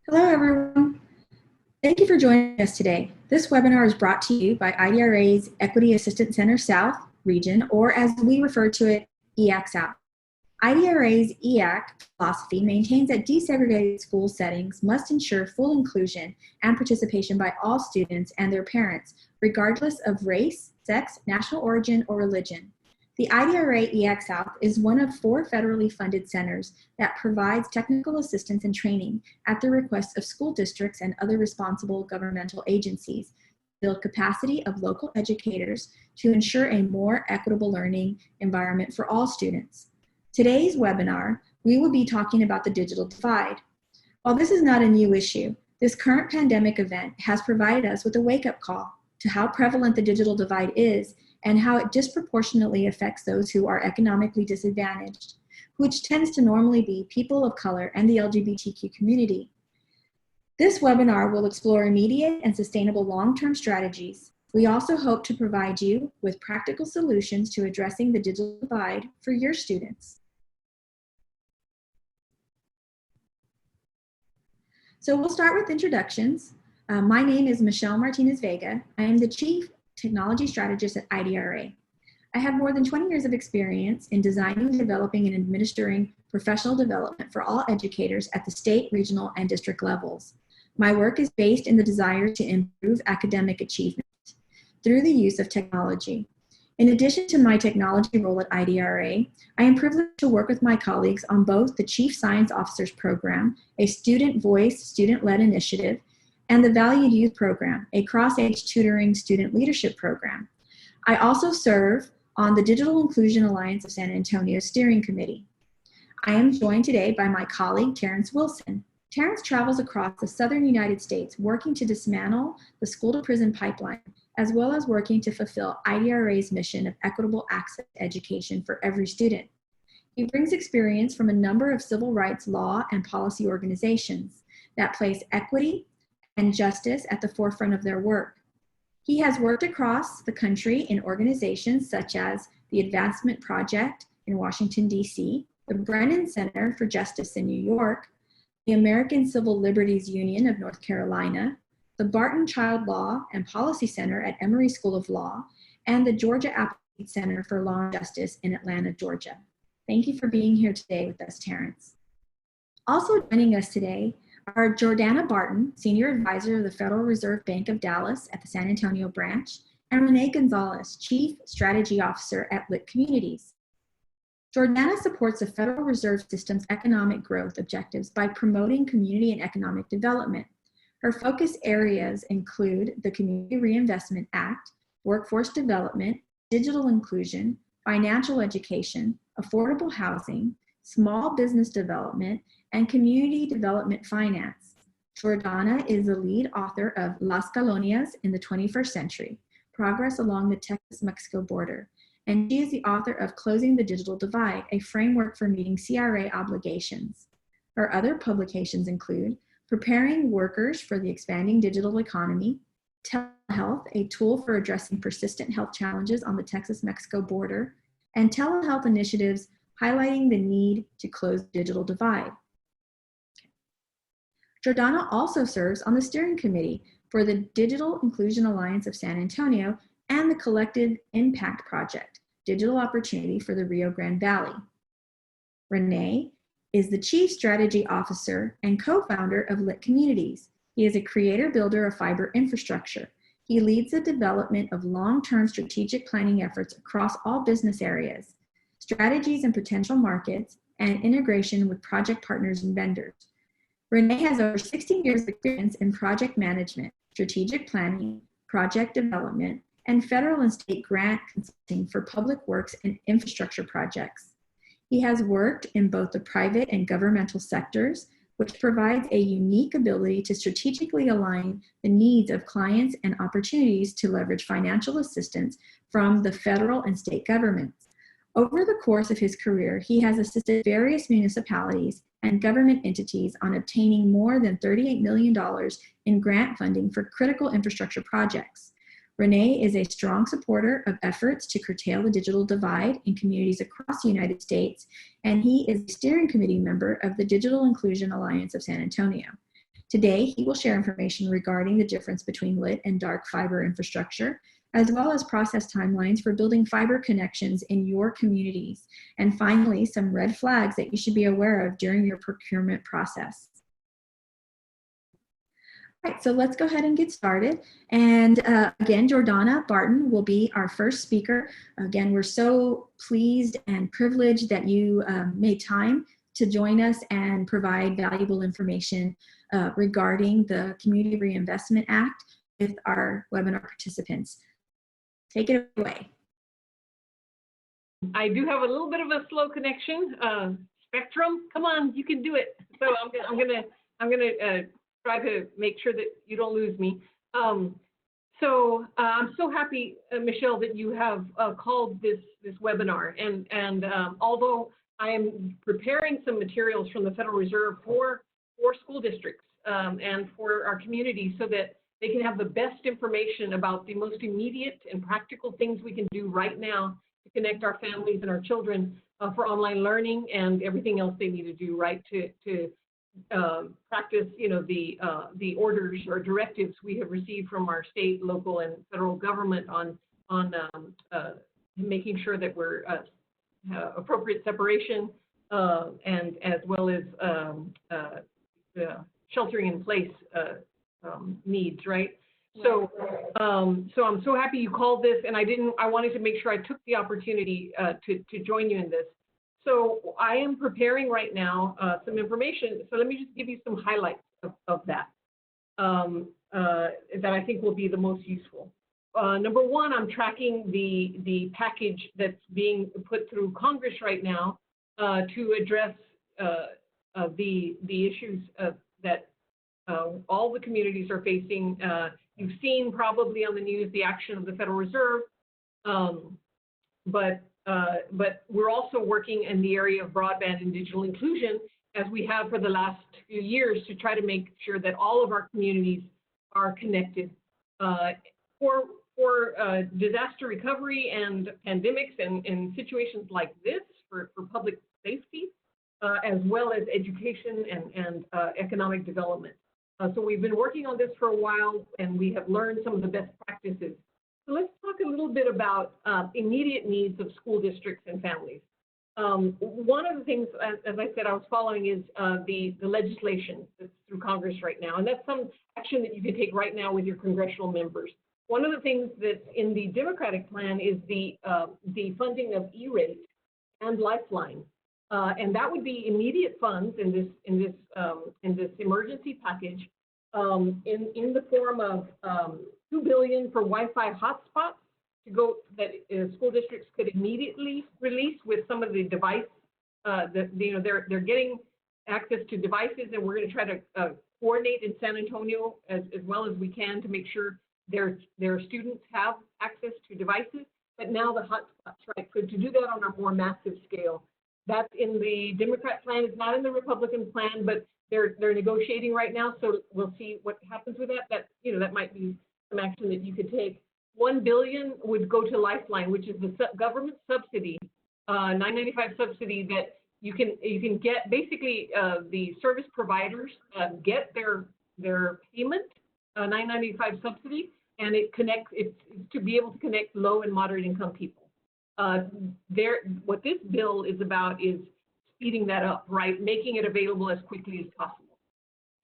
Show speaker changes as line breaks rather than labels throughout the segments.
Hello, everyone. Thank you for joining us today. This webinar is brought to you by IDRA's Equity Assistance Center South region, or as we refer to it, EAC South. IDRA's EAC philosophy maintains that desegregated school settings must ensure full inclusion and participation by all students and their parents, regardless of race, sex, national origin, or religion. The IDRA EAC South is one of 4 federally funded centers that provides technical assistance and training at the request of school districts and other responsible governmental agencies to build capacity of local educators to ensure a more equitable learning environment for all students. Today's webinar, we will be talking about the digital divide. While this is not a new issue, this current pandemic event has provided us with a wake-up call to how prevalent the digital divide is and how it disproportionately affects those who are economically disadvantaged, which tends to normally be people of color and the LGBTQ community. This webinar will explore immediate and sustainable long-term strategies. We also hope to provide you with practical solutions to addressing the digital divide for your students. So we'll start with introductions. My name is Michelle Martinez-Vega. I am the Chief Technology Strategist at IDRA. I have more than 20 years of experience in designing, developing, and administering professional development for all educators at the state, regional, and district levels. My work is based in the desire to improve academic achievement through the use of technology. In addition to my technology role at IDRA, I am privileged to work with my colleagues on both the Chief Science Officers Program, a student voice, student-led initiative, and the Valued Youth Program, a cross-age tutoring student leadership program. I also serve on the Digital Inclusion Alliance of San Antonio Steering Committee. I am joined today by my colleague, Terrence Wilson. Terrence travels across the southern United States working to dismantle the school-to-prison pipeline, as well as working to fulfill IDRA's mission of equitable access to education for every student. He brings experience from a number of civil rights law and policy organizations that place equity and justice at the forefront of their work. He has worked across the country in organizations such as the Advancement Project in Washington, D.C., the Brennan Center for Justice in New York, the American Civil Liberties Union of North Carolina, the Barton Child Law and Policy Center at Emory School of Law, and the Georgia Appellate Center for Law and Justice in Atlanta, Georgia. Thank you for being here today with us, Terrence. Also joining us today are Jordana Barton, Senior Advisor of the Federal Reserve Bank of Dallas at the San Antonio branch, and Rene Gonzalez, Chief Strategy Officer at Lit Communities. Jordana supports the Federal Reserve System's economic growth objectives by promoting community and economic development. Her focus areas include the Community Reinvestment Act, workforce development, digital inclusion, financial education, affordable housing, small business development, and community development finance. Jordana is the lead author of Las Colonias in the 21st Century, Progress Along the Texas-Mexico Border, and she is the author of Closing the Digital Divide, a framework for meeting CRA obligations. Her other publications include Preparing Workers for the Expanding Digital Economy, Telehealth, a tool for addressing persistent health challenges on the Texas-Mexico border, and telehealth initiatives highlighting the need to close the digital divide. Jordana also serves on the steering committee for the Digital Inclusion Alliance of San Antonio and the Collective Impact Project, Digital Opportunity for the Rio Grande Valley. Rene is the Chief Strategy Officer and co-founder of Lit Communities. He is a creator-builder of fiber infrastructure. He leads the development of long-term strategic planning efforts across all business areas, strategies and potential markets, and integration with project partners and vendors. Rene has over 16 years of experience in project management, strategic planning, project development, and federal and state grant consulting for public works and infrastructure projects. He has worked in both the private and governmental sectors, which provides a unique ability to strategically align the needs of clients and opportunities to leverage financial assistance from the federal and state governments. Over the course of his career, he has assisted various municipalities and government entities on obtaining more than $38 million in grant funding for critical infrastructure projects. Rene is a strong supporter of efforts to curtail the digital divide in communities across the United States, and he is a steering committee member of the Digital Inclusion Alliance of San Antonio. Today, he will share information regarding the difference between lit and dark fiber infrastructure, as well as process timelines for building fiber connections in your communities. And finally, some red flags that you should be aware of during your procurement process. All right, so let's go ahead and get started. And again, Jordana Barton will be our first speaker. Again, we're so pleased and privileged that you made time to join us and provide valuable information regarding the Community Reinvestment Act with our webinar participants. Take it away.
I do have a little bit of a slow connection. Spectrum, come on, you can do it. So I'm gonna try to make sure that you don't lose me. I'm so happy, Michelle, that you have called this webinar. And although I am preparing some materials from the Federal Reserve for school districts and for our community so that they can have the best information about the most immediate and practical things we can do right now to connect our families and our children for online learning and everything else they need to do, right, to practice, you know, the orders or directives we have received from our state, local, and federal government on making sure that we're appropriate separation and as well as sheltering in place needs, right? So, so I'm so happy you called this, and I wanted to make sure I took the opportunity to join you in this. So I am preparing right now some information. So let me just give you some highlights of that that I think will be the most useful. Number one, I'm tracking the package that's being put through Congress right now to address the issues that all the communities are facing. You've seen probably on the news the action of the Federal Reserve, but we're also working in the area of broadband and digital inclusion, as we have for the last few years, to try to make sure that all of our communities are connected. For disaster recovery and pandemics and situations like this, for public safety, as well as education and economic development. So we've been working on this for a while, and we have learned some of the best practices. So let's talk a little bit about immediate needs of school districts and families. One of the things, as I said, I was following is the legislation that's through Congress right now, and that's some action that you can take right now with your congressional members. One of the things that's in the Democratic plan is the funding of E-rate and Lifeline, and that would be immediate funds in this emergency package in the form of $2 billion for Wi-Fi hotspots to go that school districts could immediately release with some of the device they're getting access to devices, and we're going to try to coordinate in San Antonio as well as we can to make sure their students have access to devices. But now the hotspots, right? So to do that on a more massive scale, that's in the Democrat plan. It's not in the Republican plan, but they're negotiating right now. So we'll see what happens with that. That might be some action that you could take. $1 billion would go to Lifeline, which is the government subsidy, $9.95 subsidy that you can get. Basically, the service providers get their payment, $9.95 subsidy, and it's to be able to connect low and moderate income people. What this bill is about is speeding that up, right? Making it available as quickly as possible.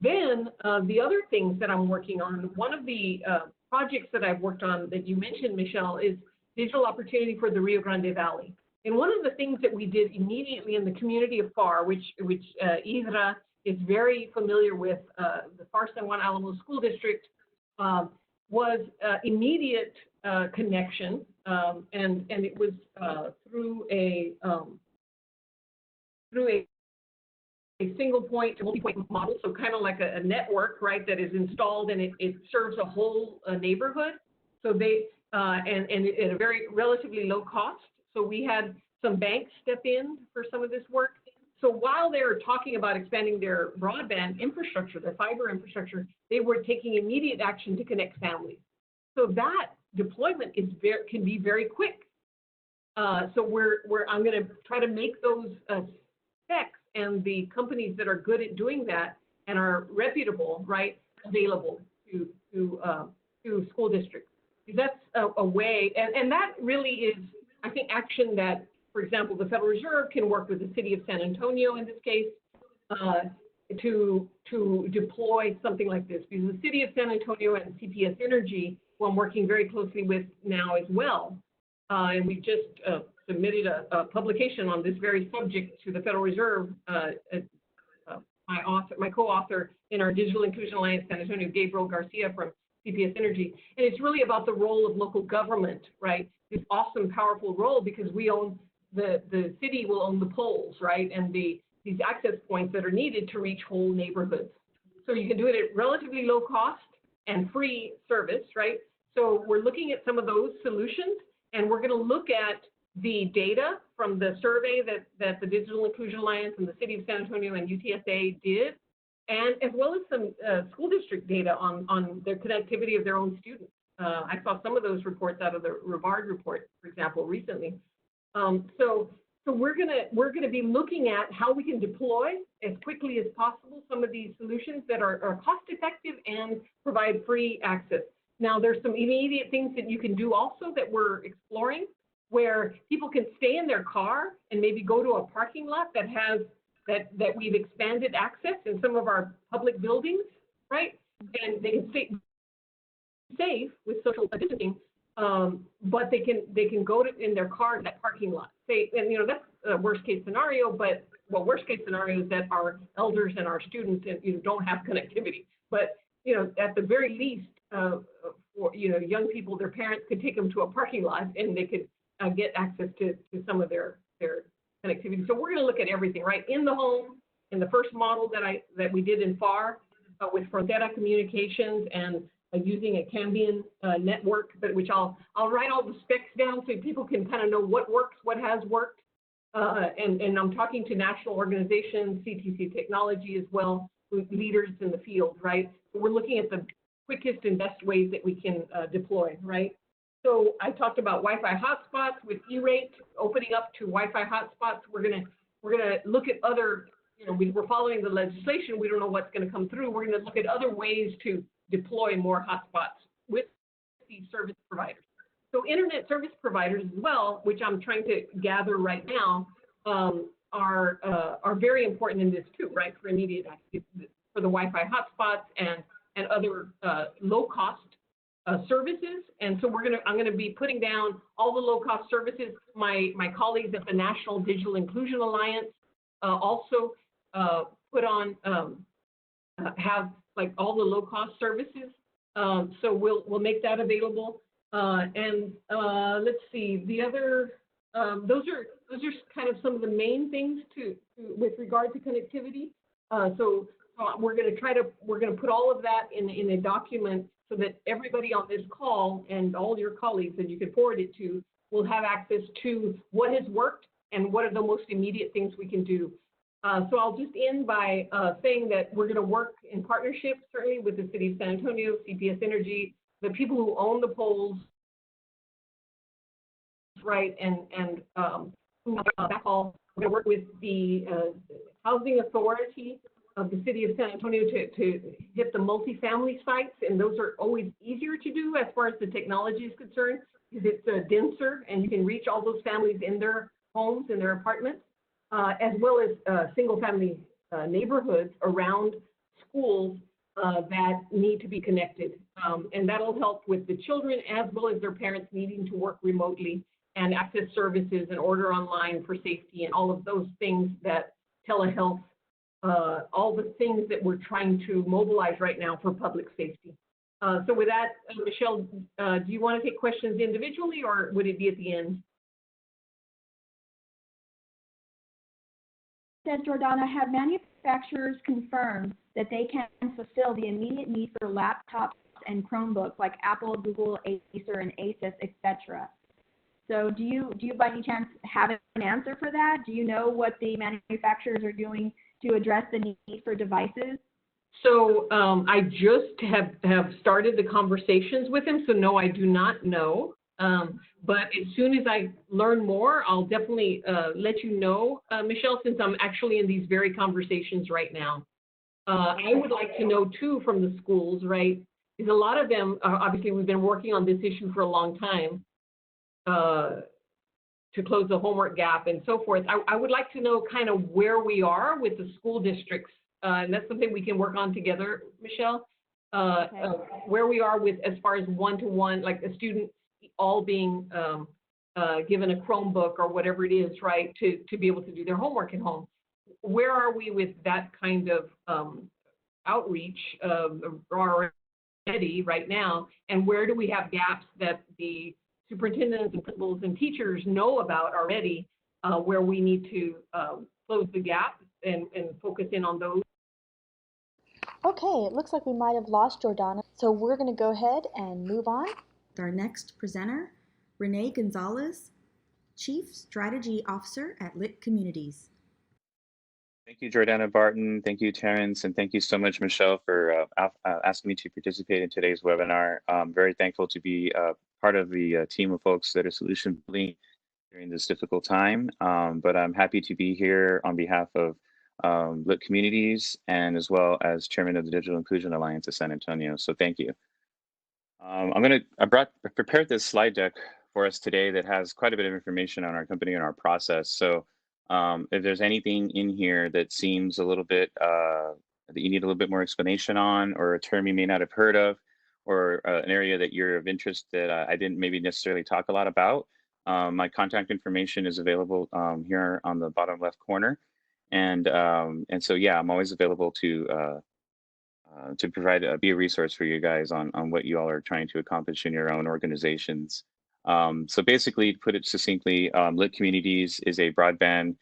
Then the other things that I'm working on, one of the projects that I've worked on that you mentioned, Michelle, is digital opportunity for the Rio Grande Valley. And one of the things that we did immediately in the community of FAR, which Isra is very familiar with, the FAR San Juan Alamo School District, was immediate connection, and it was through a single point to multi-point model, so kind of like a network, right, that is installed, and it serves a whole neighborhood. So they and at a very relatively low cost. So we had some banks step in for some of this work. So while they were talking about expanding their broadband infrastructure, their fiber infrastructure, they were taking immediate action to connect families. So that deployment can be very quick. So I'm going to try to make those specs and the companies that are good at doing that and are reputable, right, available to school districts. That's a way, and that really is, I think, action that, for example, the Federal Reserve can work with the city of San Antonio in this case to deploy something like this, because the city of San Antonio and CPS Energy, who I'm working very closely with now as well, and we just submitted a publication on this very subject to the Federal Reserve. My co-author in our Digital Inclusion Alliance San Antonio, Gabriel Garcia from CPS Energy, and it's really about the role of local government, right? This awesome, powerful role, because we own the city will own the poles, right, and these access points that are needed to reach whole neighborhoods. So you can do it at relatively low cost and free service, right? So we're looking at some of those solutions, and we're going to look at the data from the survey that the Digital Inclusion Alliance and the City of San Antonio and UTSA did, and as well as some school district data on their connectivity of their own students. I saw some of those reports out of the Rivard report, for example, recently. So we're gonna be looking at how we can deploy as quickly as possible some of these solutions that are cost effective and provide free access. Now, there's some immediate things that you can do also that we're exploring, where people can stay in their car and maybe go to a parking lot that has that we've expanded access in some of our public buildings, right? And they can stay safe with social distancing, but they can go in their car to that parking lot. And that's a worst case scenario, but worst case scenario is that our elders and our students don't have connectivity. But at the very least, for young people, their parents could take them to a parking lot and they could get access to some of their connectivity. So we're going to look at everything, right? In the home, in the first model that we did in FAR with Frontera Communications and using a Cambian network, but which I'll write all the specs down so people can kind of know what works, what has worked. And I'm talking to national organizations, CTC Technology as well, with leaders in the field, right? So we're looking at the quickest and best ways that we can deploy, right? So I talked about Wi-Fi hotspots with E-rate, opening up to Wi-Fi hotspots. We're gonna look at other, we're following the legislation. We don't know what's going to come through. We're going to look at other ways to deploy more hotspots with these service providers. So internet service providers as well, which I'm trying to gather right now, are very important in this too, right? For immediate access, for the Wi-Fi hotspots and other low-cost services. And so I'm going to be putting down all the low-cost services. My colleagues at the National Digital Inclusion Alliance also put on have like all the low-cost services. So we'll make that available. And let's see, the other those are kind of some of the main things with regard to connectivity. So we're going to put all of that in a document so that everybody on this call and all your colleagues that you can forward it to will have access to what has worked and what are the most immediate things we can do. So I'll just end by saying that we're going to work in partnership, certainly with the City of San Antonio, CPS Energy, the people who own the poles, right, and backhaul. We're going to work with the Housing Authority of the City of San Antonio to hit the multifamily sites, and those are always easier to do as far as the technology is concerned, because it's denser and you can reach all those families in their homes, in their apartments, as well as single-family neighborhoods around schools that need to be connected. And that'll help with the children as well as their parents needing to work remotely and access services and order online for safety and all of those things that telehealth, all the things that we're trying to mobilize right now for public safety. So with that, Michelle, do you want to take questions individually or would it be at the end?
Said Jordana, have manufacturers confirmed that they can fulfill the immediate need for laptops and Chromebooks like Apple, Google, Acer, and Asus, etc.? So do you by any chance have an answer for that? Do you know what the manufacturers are doing to address the need for devices?
So I just have started the conversations with them, so no, I do not know. But as soon as I learn more, I'll definitely let you know, Michelle, since I'm actually in these very conversations right now. I would like to know too from the schools, right? Because a lot of them, obviously, we've been working on this issue for a long time to close the homework gap and so forth. I would like to know kind of where we are with the school districts, and that's something we can work on together, Michelle.
Okay.
Where we are with as far as one-to-one, like the students all being given a Chromebook or whatever it is, right, to be able to do their homework at home. Where are we with that kind of outreach already right now, and where do we have gaps that the superintendents and principals and teachers know about already, where we need to close the gap and focus in on those?
Okay, it looks like we might have lost Jordana, so we're going to go ahead and move on.
Our next presenter, Rene Gonzalez, Chief Strategy Officer at Lit Communities.
Thank you, Jordana Barton. Thank you, Terrence, and thank you so much, Michelle, for asking me to participate in today's webinar. I'm very thankful to be part of the team of folks that are solution building during this difficult time, but I'm happy to be here on behalf of Lit Communities and as well as Chairman of the Digital Inclusion Alliance of San Antonio, so thank you. I prepared this slide deck for us today that has quite a bit of information on our company and our process. So if there's anything in here that seems a little bit, that you need a little bit more explanation on, or a term you may not have heard of, or an area that you're of interest that I didn't maybe necessarily talk a lot about, my contact information is available here on the bottom left corner. And so, yeah, I'm always available to provide be a resource for you guys on what you all are trying to accomplish in your own organizations. So basically, to put it succinctly, Lit Communities is a broadband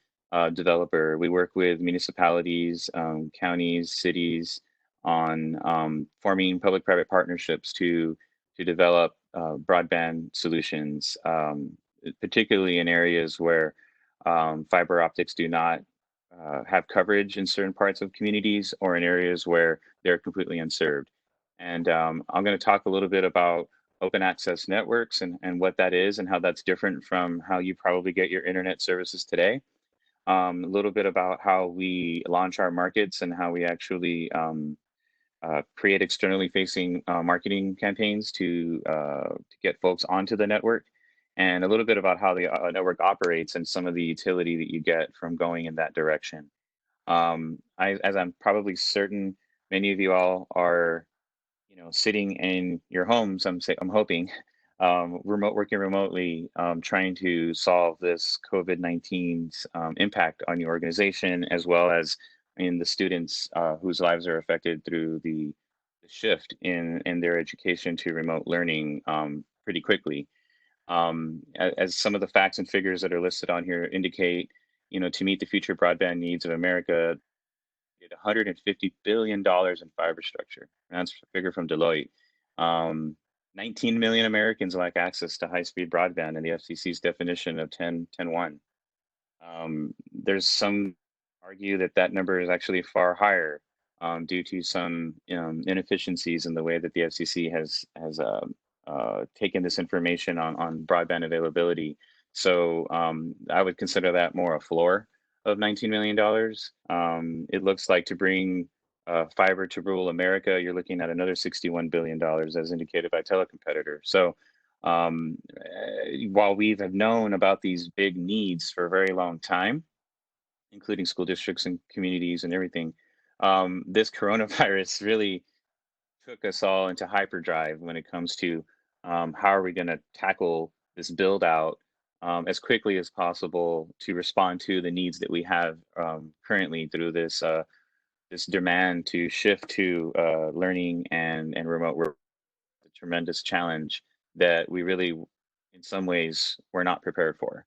developer. We work with municipalities, counties, cities on forming public-private partnerships to develop broadband solutions, particularly in areas where fiber optics do not have coverage in certain parts of communities or in areas where they're completely unserved. And I'm going to talk a little bit about open access networks and what that is and how that's different from how you probably get your internet services today. A little bit about how we launch our markets and how we actually create externally facing marketing campaigns to get folks onto the network, and a little bit about how the network operates and some of the utility that you get from going in that direction. As I'm probably certain many of you all are, sitting in your homes, I'm hoping, working remotely, trying to solve this COVID-19's impact on your organization, as well as in the students whose lives are affected through the shift in their education to remote learning pretty quickly. As some of the facts and figures that are listed on here indicate, to meet the future broadband needs of America, $150 billion in fiber structure. That's a figure from Deloitte. 19 million Americans lack access to high-speed broadband in the FCC's definition of 10.1. There's some argue that that number is actually far higher due to some inefficiencies in the way that the FCC has taken this information on broadband availability. So I would consider that more a floor of $19 million. It looks like to bring fiber to rural America, you're looking at another $61 billion as indicated by telecompetitor. So while we have known about these big needs for a very long time, including school districts and communities and everything, this coronavirus really took us all into hyperdrive when it comes to how are we going to tackle this build out as quickly as possible to respond to the needs that we have currently through this this demand to shift to learning and remote work. A tremendous challenge that we really, in some ways, were not prepared for,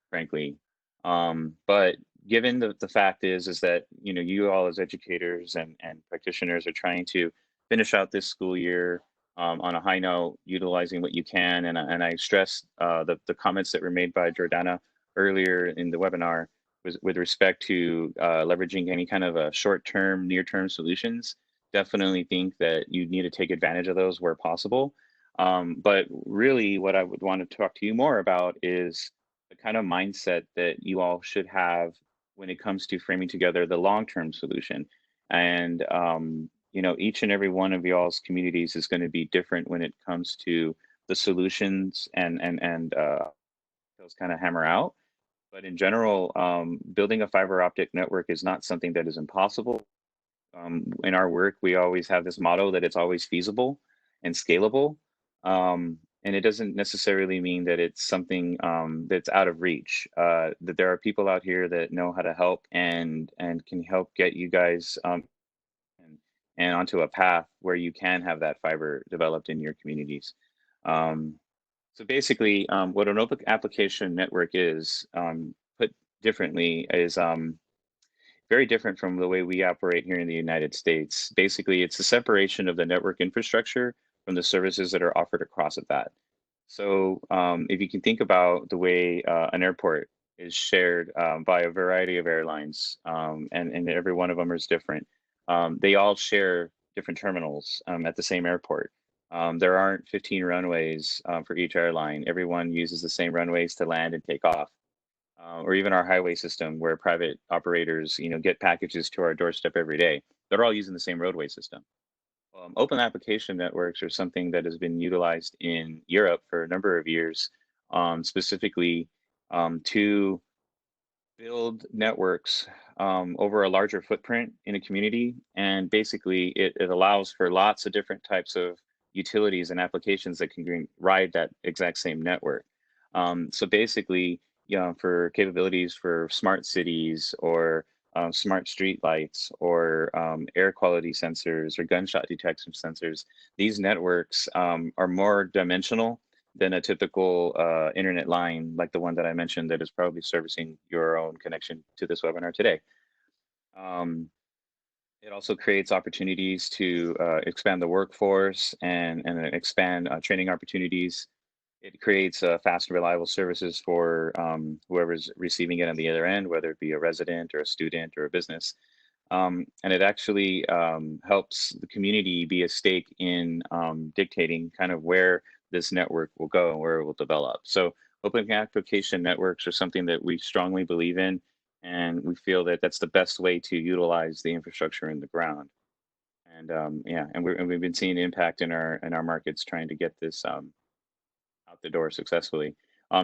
frankly. But given the fact is that you all as educators and practitioners are trying to finish out this school year on a high note, utilizing what you can, and I stress the comments that were made by Jordana earlier in the webinar with respect to leveraging any kind of a short-term, near-term solutions. Definitely think that you need to take advantage of those where possible. But really, what I would want to talk to you more about is the kind of mindset that you all should have when it comes to framing together the long-term solution. And you know, each and every one of y'all's communities is going to be different when it comes to the solutions and those kind of hammer out. But in general, building a fiber optic network is not something that is impossible. In our work, we always have this motto that it's always feasible and scalable. And it doesn't necessarily mean that it's something that's out of reach. That there are people out here that know how to help and can help get you guys and, and onto a path where you can have that fiber developed in your communities. Um, so basically, what an open application network is, put differently, is very different from the way we operate here in the United States. Basically, it's the separation of the network infrastructure from the services that are offered across of that. So if you can think about the way an airport is shared by a variety of airlines, and every one of them is different, they all share different terminals at the same airport. There aren't 15 runways for each airline. Everyone uses the same runways to land and take off. Or even our highway system where private operators, you know, get packages to our doorstep every day. They're all using the same roadway system. Open application networks are something that has been utilized in Europe for a number of years, specifically to build networks over a larger footprint in a community. And basically, it allows for lots of different types of utilities and applications that can ride that exact same network. So basically, you know, for capabilities for smart cities or smart street lights or air quality sensors or gunshot detection sensors, these networks are more dimensional than a typical internet line like the one that I mentioned that is probably servicing your own connection to this webinar today. Um, it also creates opportunities to expand the workforce and expand training opportunities. It creates fast and reliable services for whoever's receiving it on the other end, whether it be a resident or a student or a business. And it actually helps the community be a stake in dictating kind of where this network will go and where it will develop. So open application networks are something that we strongly believe in, and we feel that that's the best way to utilize the infrastructure in the ground. And yeah, and we've been seeing impact in our markets trying to get this out the door successfully.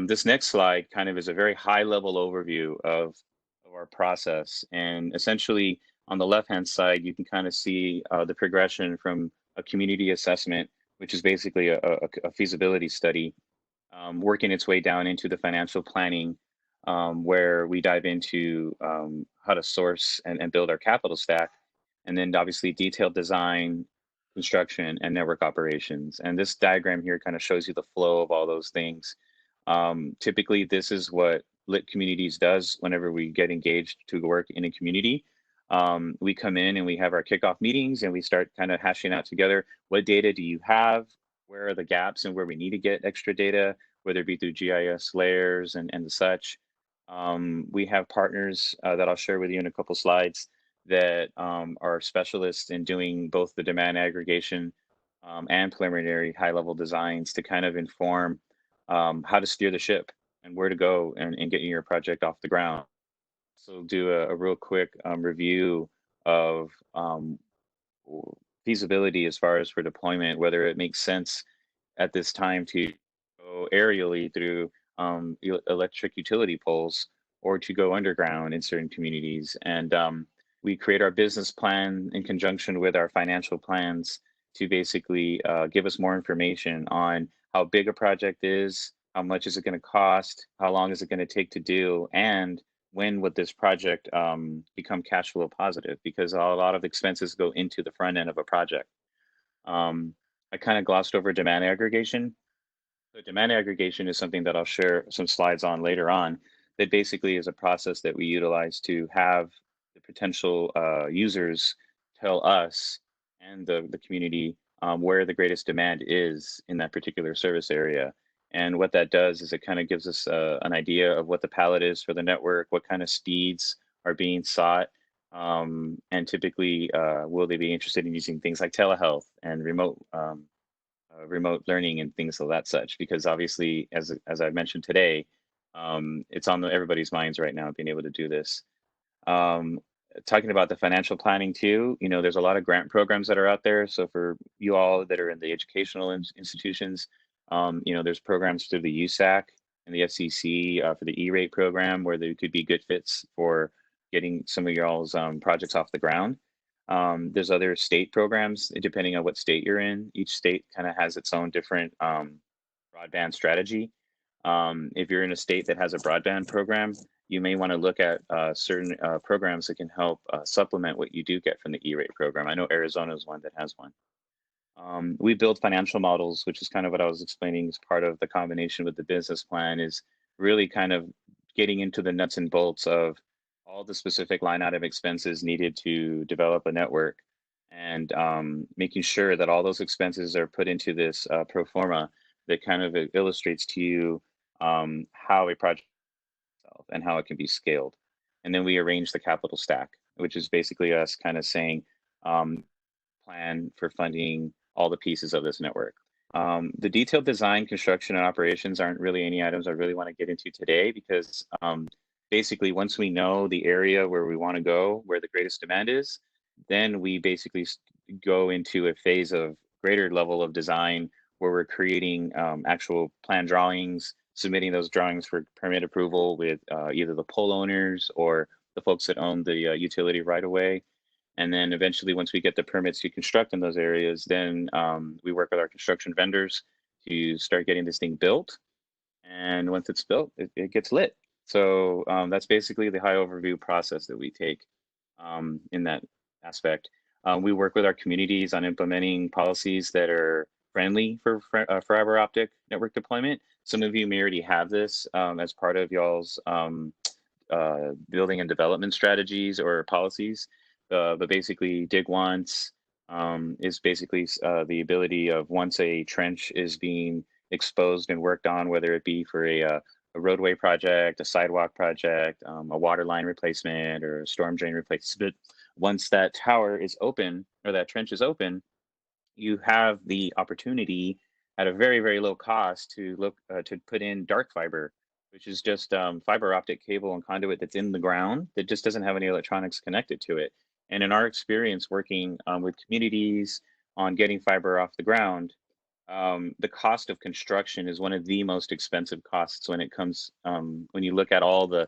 This next slide kind of is a very high level overview of our process. And essentially on the left-hand side, you can kind of see the progression from a community assessment, which is basically a feasibility study, working its way down into the financial planning, where we dive into how to source and build our capital stack, and then obviously detailed design, construction, and network operations. And this diagram here kind of shows you the flow of all those things. Typically, this is what Lit Communities does whenever we get engaged to work in a community. We come in and we have our kickoff meetings and we start kind of hashing out together, what data do you have? Where are the gaps and where we need to get extra data, whether it be through GIS layers and such. We have partners that I'll share with you in a couple slides that are specialists in doing both the demand aggregation and preliminary high level designs to kind of inform how to steer the ship and where to go and getting your project off the ground. So do a real quick review of feasibility as far as for deployment, whether it makes sense at this time to go aerially through electric utility poles or to go underground in certain communities. And we create our business plan in conjunction with our financial plans to basically give us more information on how big a project is, how much is it going to cost, how long is it going to take to do, and when would this project become cash flow positive? Because a lot of expenses go into the front end of a project. I kind of glossed over demand aggregation. So demand aggregation is something that I'll share some slides on later on. That basically is a process that we utilize to have the potential users tell us and the community where the greatest demand is in that particular service area. And what that does is it kind of gives us an idea of what the palette is for the network, what kind of speeds are being sought, and typically will they be interested in using things like telehealth and remote learning and things of that such, because obviously, as I mentioned today, it's on everybody's minds right now being able to do this. Um, talking about the financial planning too, there's a lot of grant programs that are out there. So for you all that are in the educational institutions, there's programs through the USAC and the FCC for the E-rate program where they could be good fits for getting some of y'all's projects off the ground. There's other state programs, depending on what state you're in. Each state kind of has its own different broadband strategy. If you're in a state that has a broadband program, you may want to look at certain programs that can help supplement what you do get from the E-rate program. I know Arizona is one that has one. We build financial models, which is kind of what I was explaining as part of the combination with the business plan, is really kind of getting into the nuts and bolts of all the specific line item expenses needed to develop a network, and making sure that all those expenses are put into this pro forma that kind of illustrates to you how a project itself and how it can be scaled. And then we arrange the capital stack, which is basically us kind of saying, plan for funding all the pieces of this network. The detailed design, construction, and operations aren't really any items I really want to get into today because basically once we know the area where we want to go, where the greatest demand is, then we basically go into a phase of greater level of design where we're creating actual plan drawings, submitting those drawings for permit approval with either the pole owners or the folks that own the utility right away. And then eventually, once we get the permits to construct in those areas, then we work with our construction vendors to start getting this thing built. And once it's built, it gets lit. So that's basically the high overview process that we take in that aspect. We work with our communities on implementing policies that are friendly for fiber optic network deployment. Some of you may already have this as part of y'all's building and development strategies or policies. But basically, dig once is basically the ability of once a trench is being exposed and worked on, whether it be for a roadway project, a sidewalk project, a water line replacement, or a storm drain replacement. Once that tower is open or that trench is open, you have the opportunity at a very, very low cost to look to put in dark fiber, which is just fiber optic cable and conduit that's in the ground that just doesn't have any electronics connected to it. And in our experience working with communities on getting fiber off the ground, the cost of construction is one of the most expensive costs when it comes when you look at all the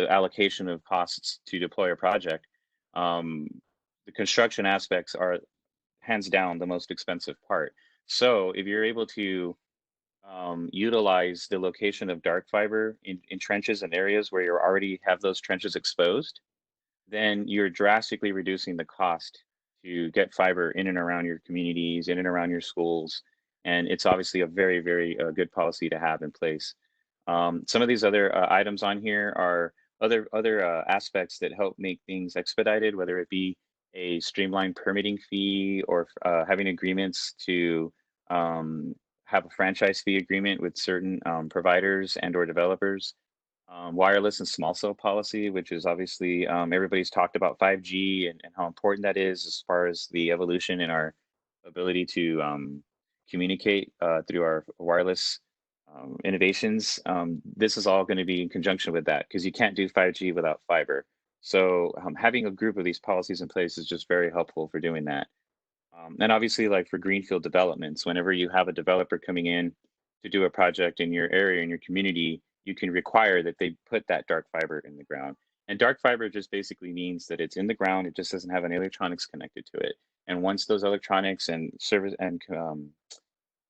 allocation of costs to deploy a project. The construction aspects are hands down the most expensive part. So if you're able to utilize the location of dark fiber in trenches and areas where you already have those trenches exposed, then you're drastically reducing the cost to get fiber in and around your communities, in and around your schools. And it's obviously a very, very good policy to have in place. Some of these other items on here are other aspects that help make things expedited, whether it be a streamlined permitting fee or having agreements to have a franchise fee agreement with certain providers and or developers. Wireless and small cell policy, which is obviously everybody's talked about 5G and how important that is as far as the evolution in our ability to communicate through our wireless innovations. This is all going to be in conjunction with that because you can't do 5G without fiber. So having a group of these policies in place is just very helpful for doing that. And obviously, like for greenfield developments, whenever you have a developer coming in to do a project in your area, in your community, you can require that they put that dark fiber in the ground. And dark fiber just basically means that it's in the ground, it just doesn't have any electronics connected to it. And once those electronics and service and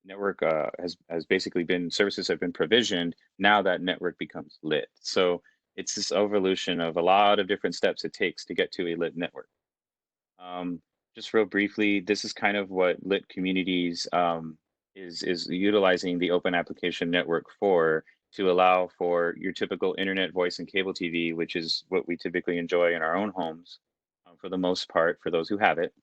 network has basically been, services have been provisioned, now that network becomes lit. So it's this evolution of a lot of different steps it takes to get to a lit network. Just real briefly, this is kind of what Lit Communities is utilizing the open application network for, to allow for your typical internet, voice, and cable TV, which is what we typically enjoy in our own homes for the most part, for those who have it,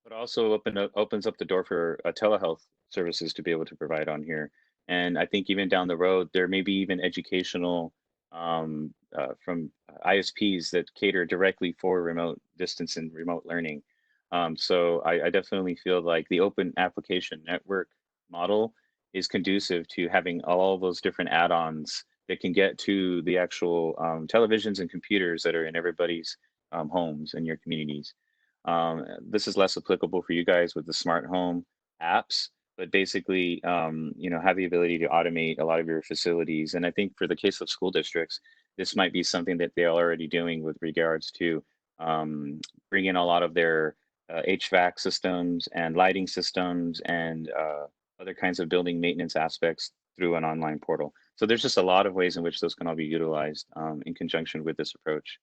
but also opens up the door for telehealth services to be able to provide on here. And I think even down the road, there may be even educational from ISPs that cater directly for remote distance and remote learning. So I definitely feel like the open application network model is conducive to having all those different add-ons that can get to the actual televisions and computers that are in everybody's homes in your communities. This is less applicable for you guys with the smart home apps, but basically, have the ability to automate a lot of your facilities. And I think for the case of school districts, this might be something that they're already doing with regards to bringing a lot of their HVAC systems and lighting systems and other kinds of building maintenance aspects through an online portal. So there's just a lot of ways in which those can all be utilized in conjunction with this approach.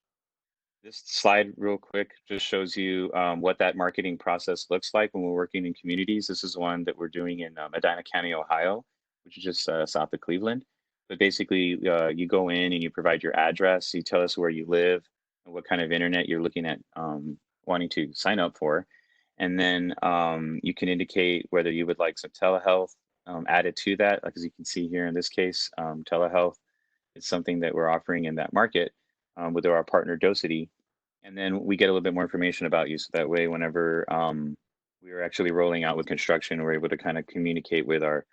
This slide real quick just shows you what that marketing process looks like when we're working in communities. This is one that we're doing in Medina County, Ohio, which is just south of Cleveland. But basically, you go in and you provide your address, you tell us where you live and what kind of internet you're looking at wanting to sign up for. And then you can indicate whether you would like some telehealth added to that. Like as you can see here in this case, telehealth is something that we're offering in that market with our partner Docity. And then we get a little bit more information about you. So that way, whenever we are actually rolling out with construction, we're able to kind of communicate with our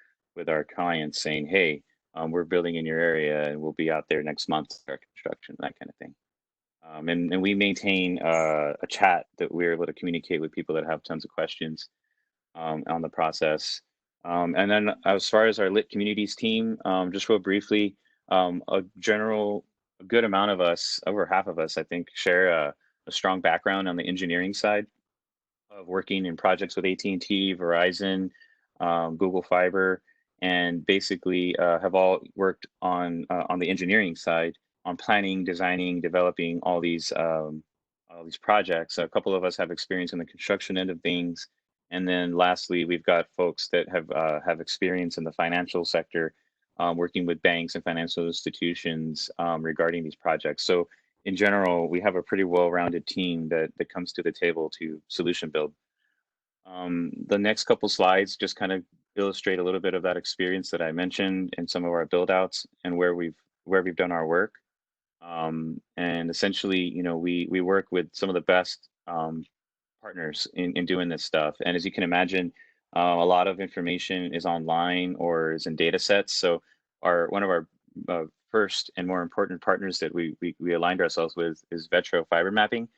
clients saying, hey, we're building in your area and we'll be out there next month for construction, that kind of thing. And we maintain a chat that we're able to communicate with people that have tons of questions on the process. And then as far as our Lit Communities team, just real briefly, a good amount of us, over half of us, I think, share a strong background on the engineering side of working in projects with AT&T, Verizon, Google Fiber, and basically have all worked on the engineering side on planning, designing, developing all these projects. A couple of us have experience in the construction end of things, and then lastly, we've got folks that have experience in the financial sector, working with banks and financial institutions regarding these projects. So in general, we have a pretty well-rounded team that comes to the table to solution build. The next couple slides just kind of illustrate a little bit of that experience that I mentioned in some of our build outs and where we've done our work. And essentially, we work with some of the best partners in doing this stuff. And as you can imagine, a lot of information is online or is in data sets. So one of our first and more important partners that we aligned ourselves with is Vetro Fiber Mapping.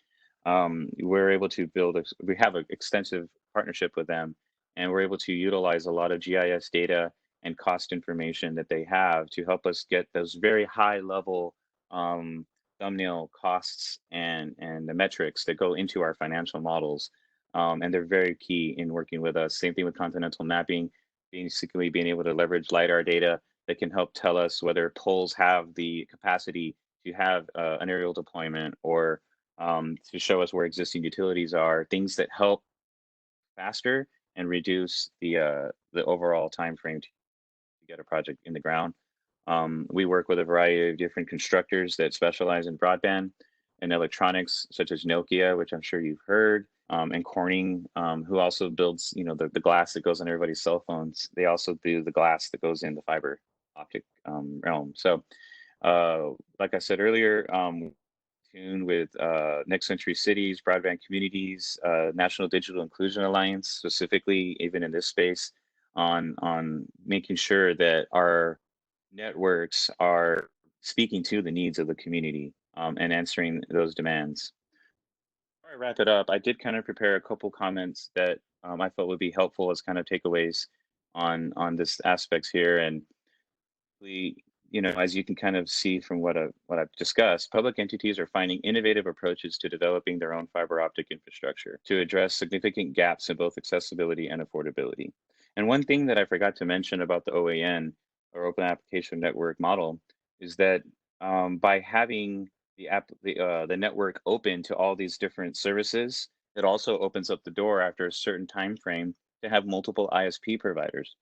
We're able to we have an extensive partnership with them, and we're able to utilize a lot of GIS data and cost information that they have to help us get those very high level thumbnail costs and the metrics that go into our financial models. And they're very key in working with us. Same thing with continental mapping, basically being able to leverage LiDAR data that can help tell us whether poles have the capacity to have an aerial deployment or to show us where existing utilities are, things that help faster and reduce the overall time frame to get a project in the ground. We work with a variety of different constructors that specialize in broadband and electronics, such as Nokia, which I'm sure you've heard, and Corning, who also builds, the glass that goes on everybody's cell phones. They also do the glass that goes in the fiber optic realm. So, like I said earlier, tuned with Next Century Cities, Broadband Communities, National Digital Inclusion Alliance, specifically even in this space, on making sure that our networks are speaking to the needs of the community and answering those demands. Before I wrap it up, I did kind of prepare a couple comments that I felt would be helpful as kind of takeaways on this aspects here. And as you can kind of see from what I've discussed, public entities are finding innovative approaches to developing their own fiber optic infrastructure to address significant gaps in both accessibility and affordability. And one thing that I forgot to mention about the OAN, or Open Application Network model, is that by having the network open to all these different services, it also opens up the door after a certain time frame to have multiple ISP providers.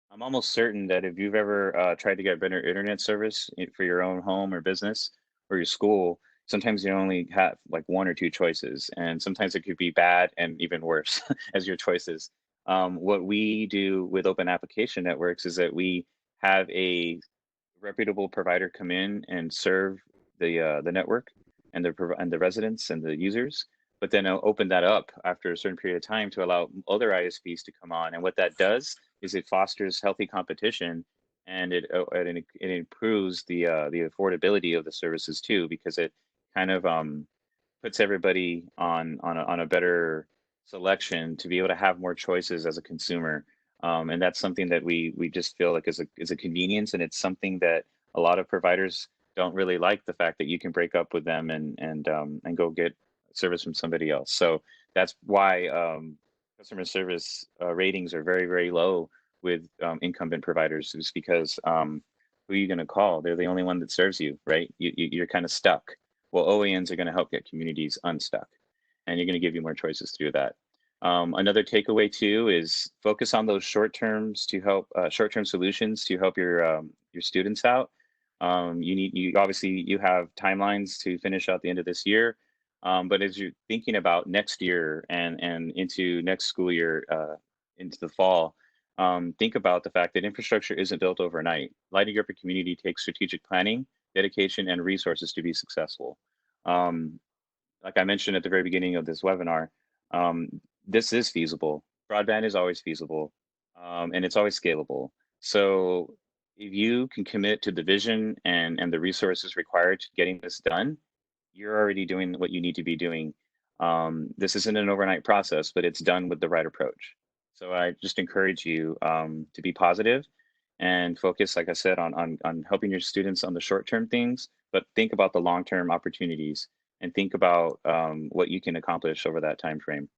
I'm almost certain that if you've ever tried to get better internet service for your own home or business or your school, sometimes you only have like one or two choices, and sometimes it could be bad and even worse as your choices. What we do with Open Application Networks is that we have a reputable provider come in and serve the network and the residents and the users, but then open that up after a certain period of time to allow other ISPs to come on. And what that does is it fosters healthy competition, and it improves the affordability of the services too, because it kind of puts everybody on a better selection to be able to have more choices as a consumer. And that's something that we just feel like is a convenience, and it's something that a lot of providers don't really like, the fact that you can break up with them and go get service from somebody else. So that's why customer service ratings are very, very low with incumbent providers, is because who are you going to call? They're the only one that serves you, right? You're kind of stuck. Well, OEMs are going to help get communities unstuck, and you're going to give you more choices through that. Another takeaway too is focus on those short-term solutions to help your students out. You obviously you have timelines to finish out the end of this year, but as you're thinking about next year and into next school year, into the fall, think about the fact that infrastructure isn't built overnight. Lighting up your community takes strategic planning, dedication, and resources to be successful. Um, like I mentioned at the very beginning of this webinar, um, this is feasible. Broadband is always feasible, and it's always scalable. So if you can commit to the vision and the resources required to getting this done, you're already doing what you need to be doing. This isn't an overnight process, but it's done with the right approach. So I just encourage you to be positive and focus, like I said, on helping your students on the short-term things, but think about the long-term opportunities and think about what you can accomplish over that time frame.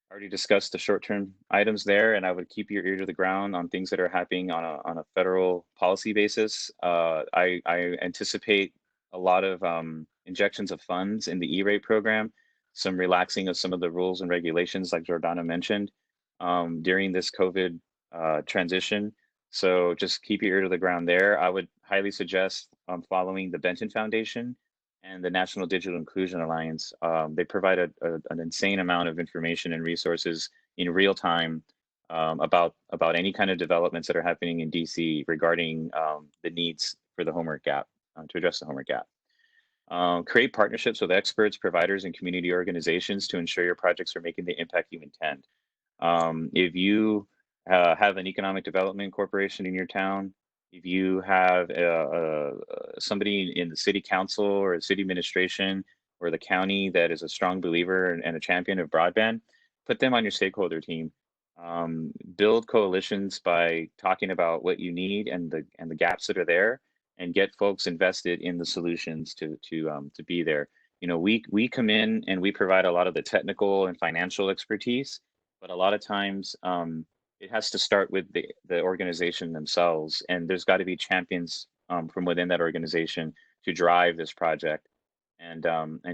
I already discussed the short-term items there, and I would keep your ear to the ground on things that are happening on a federal policy basis. I anticipate a lot of injections of funds in the E-rate program, some relaxing of some of the rules and regulations, like Jordana mentioned, during this COVID transition. So just keep your ear to the ground there. I would highly suggest following the Benton Foundation and the National Digital Inclusion Alliance. They provide an insane amount of information and resources in real time about any kind of developments that are happening in DC regarding the needs for the homework gap, to address the homework gap. Create partnerships with experts, providers, and community organizations to ensure your projects are making the impact you intend. If you have an economic development corporation in your town, if you have somebody in the city council or the city administration or the county that is a strong believer and a champion of broadband, put them on your stakeholder team. Build coalitions by talking about what you need and the gaps that are there, and get folks invested in the solutions to be there. You know, we come in and we provide a lot of the technical and financial expertise, but a lot of times it has to start with the organization themselves, and there's got to be champions from within that organization to drive this project, and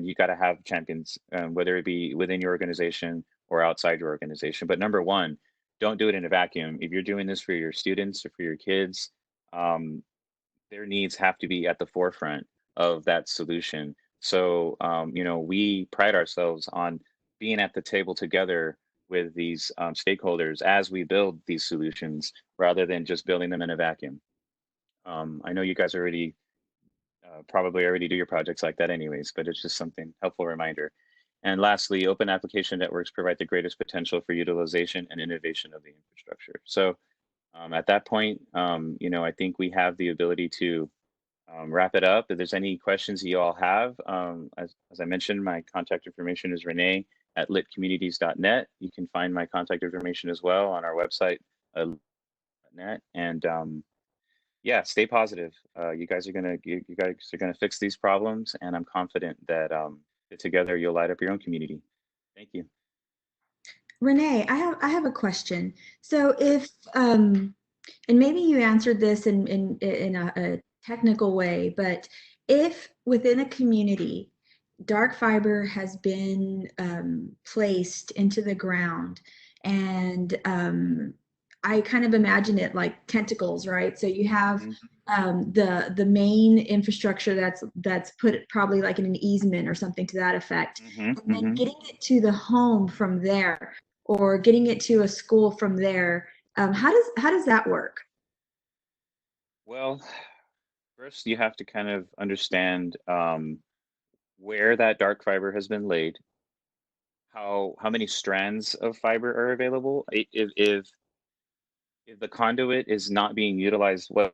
you got to have champions, whether it be within your organization or outside your organization. But number one, don't do it in a vacuum. If you're doing this for your students or for your kids, their needs have to be at the forefront of that solution. So, you know, we pride ourselves on being at the table together with these stakeholders as we build these solutions, rather than just building them in a vacuum. I know you guys already probably already do your projects like that anyways, but it's just something helpful reminder. And lastly, open application networks provide the greatest potential for utilization and innovation of the infrastructure. So at that point, you know, I think we have the ability to wrap it up. If there's any questions you all have, as I mentioned, my contact information is Rene at litcommunities.net. You can find my contact information as well on our website, .net. And yeah, stay positive. You guys are gonna fix these problems, and I'm confident that that together you'll light up your own community. Thank you.
Renee, I have a question. So if and maybe you answered this in a technical way, but if within a community dark fiber has been placed into the ground, and I kind of imagine it like tentacles, right? So you have the main infrastructure that's put probably like in an easement or something to that effect, and then getting it to the home from there, or getting it to a school from there. How does that work?
Well, first you have to kind of understand where that dark fiber has been laid, how many strands of fiber are available. If the conduit is not being utilized well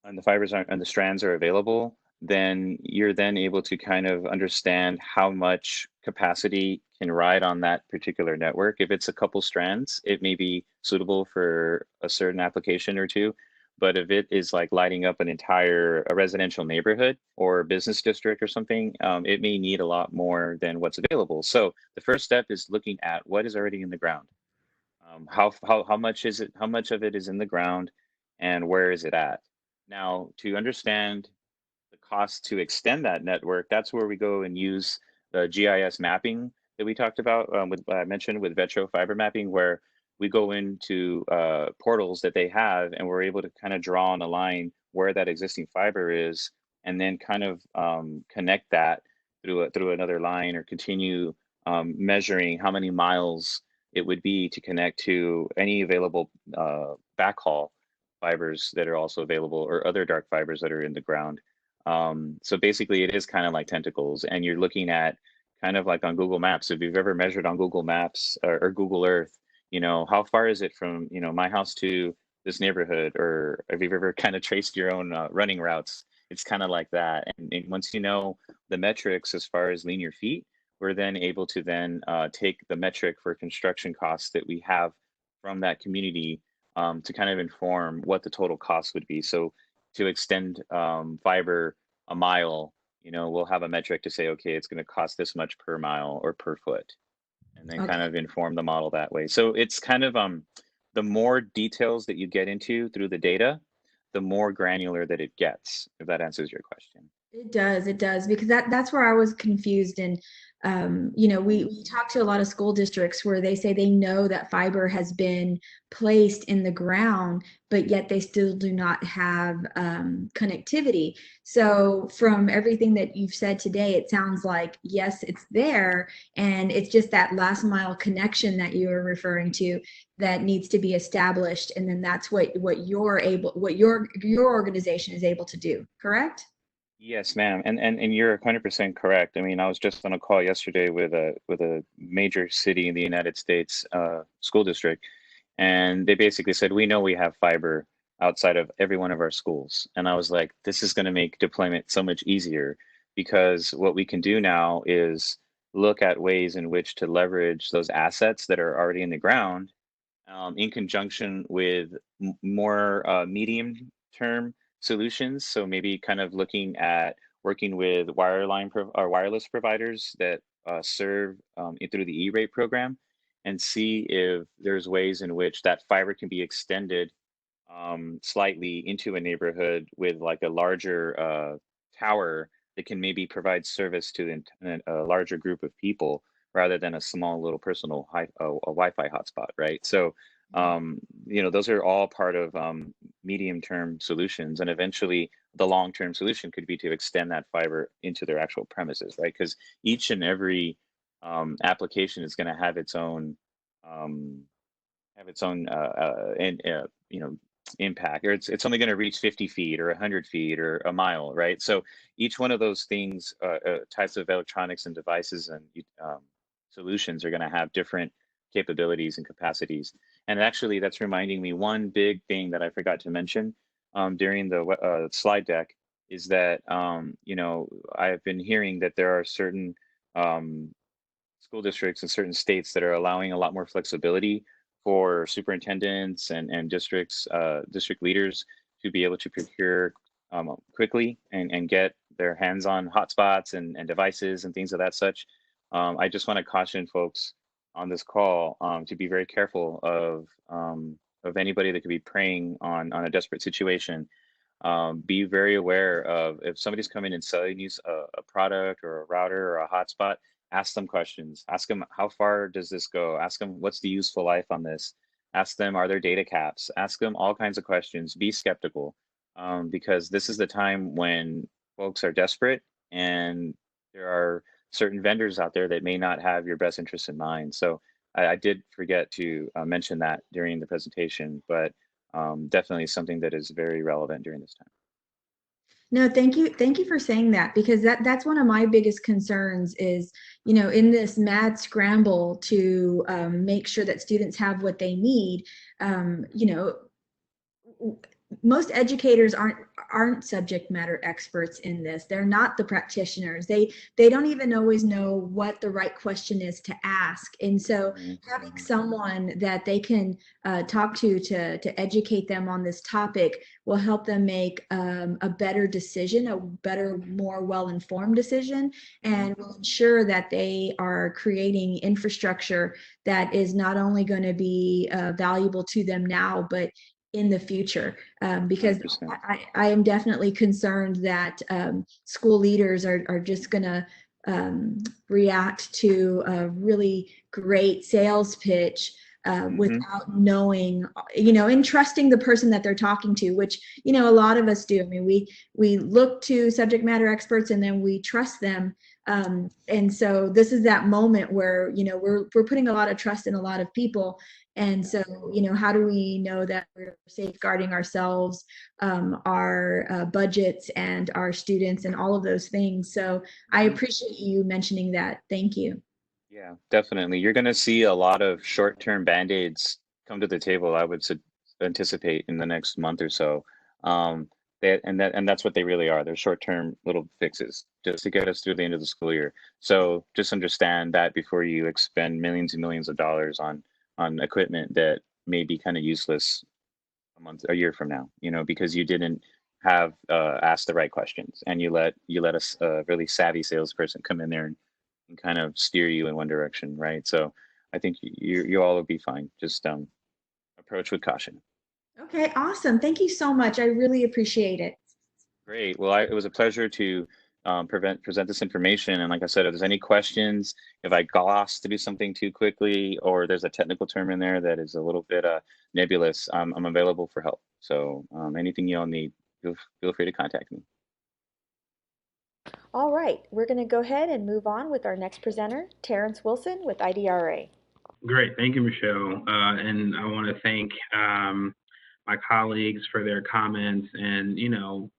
and the fibers aren't and the strands are available, then you're then able to kind of understand how much capacity can ride on that particular network. If it's a couple strands, it may be suitable for a certain application or two. But if it is like lighting up an entire a residential neighborhood or business district or something, it may need a lot more than what's available. So the first step is looking at what is already in the ground. How much is it? How much of it is in the ground, and where is it at? Now, to understand the cost to extend that network, that's where we go and use the GIS mapping that we talked about with I mentioned with Vetro fiber mapping, where we go into portals that they have, and we're able to kind of draw on a line where that existing fiber is, and then kind of connect that through another line, or continue measuring how many miles it would be to connect to any available backhaul fibers that are also available, or other dark fibers that are in the ground. So basically it is kind of like tentacles, and you're looking at kind of like on Google Maps. If you've ever measured on Google Maps or Google Earth, you know, how far is it from, you know, my house to this neighborhood? Or if you've ever kind of traced your own running routes, it's kind of like that. And once you know the metrics as far as linear feet, we're then able to then take the metric for construction costs that we have from that community to kind of inform what the total cost would be. So to extend fiber a mile, you know, we'll have a metric to say, okay, it's going to cost this much per mile or per foot, and then kind
Okay.
of inform the model that way. So it's kind of the more details that you get into through the data, the more granular that it gets, if that answers your question.
It does, because that's where I was confused. And you know, we talk to a lot of school districts where they say they know that fiber has been placed in the ground, but yet they still do not have connectivity. So from everything that you've said today, it sounds like yes, it's there, and it's just that last mile connection that you were referring to that needs to be established, and then that's what your organization is able to do. Correct?
Yes, ma'am. And you're 100% correct. I mean, I was just on a call yesterday with a major city in the United States school district, and they basically said, we know we have fiber outside of every one of our schools. And I was like, this is going to make deployment so much easier, because what we can do now is look at ways in which to leverage those assets that are already in the ground in conjunction with more medium term solutions. So maybe kind of looking at working with or wireless providers that serve through the E-rate program, and see if there's ways in which that fiber can be extended slightly into a neighborhood with like a larger tower that can maybe provide service to a larger group of people, rather than a small little personal a Wi-Fi hotspot, right? So, you know, those are all part of medium-term solutions, and eventually the long-term solution could be to extend that fiber into their actual premises, right? Because each and every application is going to um, have its own and you know, impact, or it's only going to reach 50 feet or 100 feet or a mile, right? So each one of those things, types of electronics and devices and solutions, are going to have different capabilities and capacities. And actually, that's reminding me, one big thing that I forgot to mention during the slide deck is that you know, I've been hearing that there are certain um, school districts in certain states that are allowing a lot more flexibility for superintendents and district leaders to be able to procure quickly and get their hands on hotspots and devices and things of that such. I just want to caution folks on this call to be very careful of anybody that could be preying on a desperate situation. Be very aware of, if somebody's coming and selling you a product or a router or a hotspot, ask them questions. Ask them, how far does this go? Ask them, what's the useful life on this? Ask them, are there data caps? Ask them all kinds of questions. Be skeptical, because this is the time when folks are desperate, and there are certain vendors out there that may not have your best interests in mind. So I did forget to mention that during the presentation, but definitely something that is very relevant during this time.
No, thank you. Thank you for saying that, because that's one of my biggest concerns is, you know, in this mad scramble to make sure that students have what they need, you know, most educators aren't subject matter experts in this. They're not the practitioners. They don't even always know what the right question is to ask. And so having someone that they can talk to educate them on this topic will help them make a better decision, a better, more well-informed decision, and will ensure that they are creating infrastructure that is not only going to be valuable to them now, but in the future. Because
100%.
I am definitely concerned that school leaders are just going to react to a really great sales pitch without knowing, and trusting the person that they're talking to, which, a lot of us do. I mean, we look to subject matter experts and then we trust them. And so this is that moment where, we're putting a lot of trust in a lot of people. And so, how do we know that we're safeguarding ourselves, our budgets and our students and all of those things? So I appreciate you mentioning that. Thank you.
Yeah, definitely. You're going to see a lot of short-term band-aids come to the table, I would anticipate in the next month or so. And that's what they really are. They're short-term little fixes just to get us through the end of the school year. So just understand that before you expend millions and millions of dollars on equipment that may be kind of useless a year from now, because you didn't have asked the right questions, and you let a really savvy salesperson come in there and kind of steer you in one direction, right? So I think you all will be fine. Just approach with caution.
Okay, awesome. Thank you so much. I really appreciate it.
Great. Well, it was a pleasure to present this information. And like I said, if there's any questions, if I gloss to do something too quickly, or there's a technical term in there that is a little bit nebulous, I'm available for help. So anything you all need, feel free to contact me.
All right, we're going to go ahead and move on with our next presenter, Terrence Wilson with IDRA.
Great. Thank you, Michelle. And I want to thank my colleagues for their comments. And,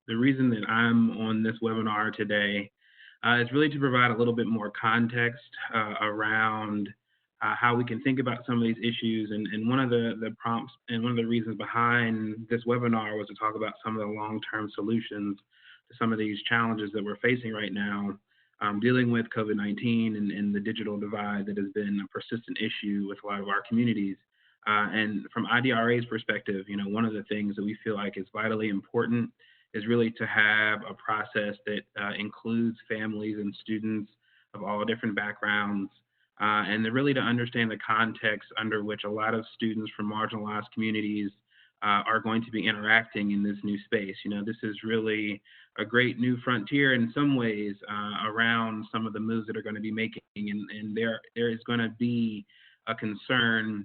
the reason that I'm on this webinar today is really to provide a little bit more context around how we can think about some of these issues. And one of the prompts and one of the reasons behind this webinar was to talk about some of the long-term solutions to some of these challenges that we're facing right now, dealing with COVID-19 and the digital divide that has been a persistent issue with a lot of our communities. And from IDRA's perspective, one of the things that we feel like is vitally important is really to have a process that includes families and students of all different backgrounds, and really to understand the context under which a lot of students from marginalized communities are going to be interacting in this new space. This is really a great new frontier in some ways around some of the moves that are going to be making, and there is going to be a concern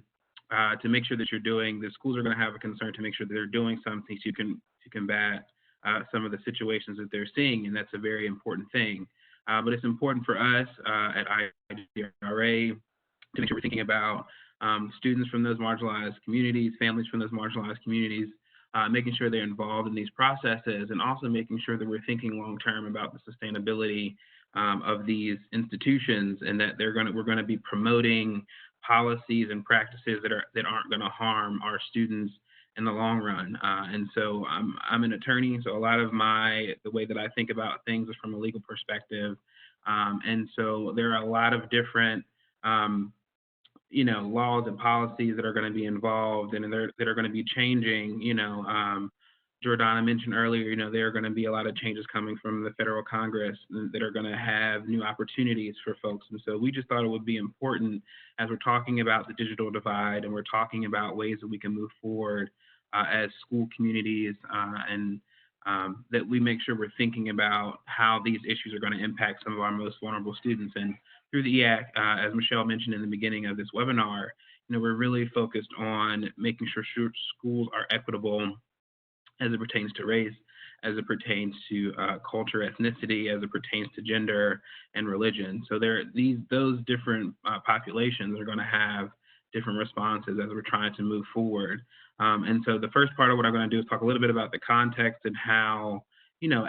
to make sure that the schools are going to have a concern to make sure that they're doing something to combat some of the situations that they're seeing, and that's a very important thing. But it's important for us at IDRA to make sure we're thinking about students from those marginalized communities, families from those marginalized communities, making sure they're involved in these processes, and also making sure that we're thinking long-term about the sustainability of these institutions, and that we're going to be promoting policies and practices that aren't going to harm our students in the long run. And so I'm an attorney, so a lot of the way that I think about things is from a legal perspective. And so there are a lot of different laws and policies that are going to be involved and that are going to be changing. Jordana mentioned earlier, there are going to be a lot of changes coming from the federal Congress that are going to have new opportunities for folks. And so we just thought it would be important, as we're talking about the digital divide and we're talking about ways that we can move forward as school communities, and that we make sure we're thinking about how these issues are going to impact some of our most vulnerable students. And through the EAC, as Michelle mentioned in the beginning of this webinar, we're really focused on making sure schools are equitable as it pertains to race, as it pertains to culture, ethnicity, as it pertains to gender and religion. So those different populations are going to have different responses as we're trying to move forward. And so the first part of what I'm going to do is talk a little bit about the context and how,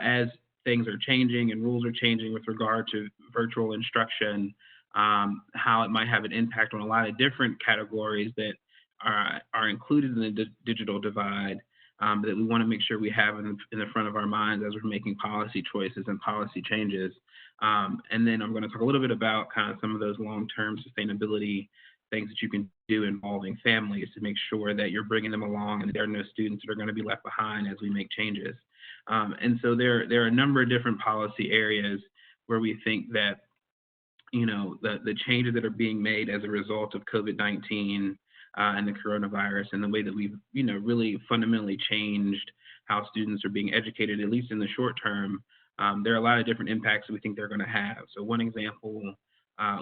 as things are changing and rules are changing with regard to virtual instruction, how it might have an impact on a lot of different categories that are included in the digital divide. that we want to make sure we have in the front of our minds as we're making policy choices and policy changes. And then I'm going to talk a little bit about kind of some of those long-term sustainability things that you can do involving families to make sure that you're bringing them along and there are no students that are going to be left behind as we make changes. And so there are a number of different policy areas where we think that, you know, the changes that are being made as a result of COVID-19 and the coronavirus and the way that we've, you know, really fundamentally changed how students are being educated, at least in the short term. There are a lot of different impacts that we think they're going to have. So one example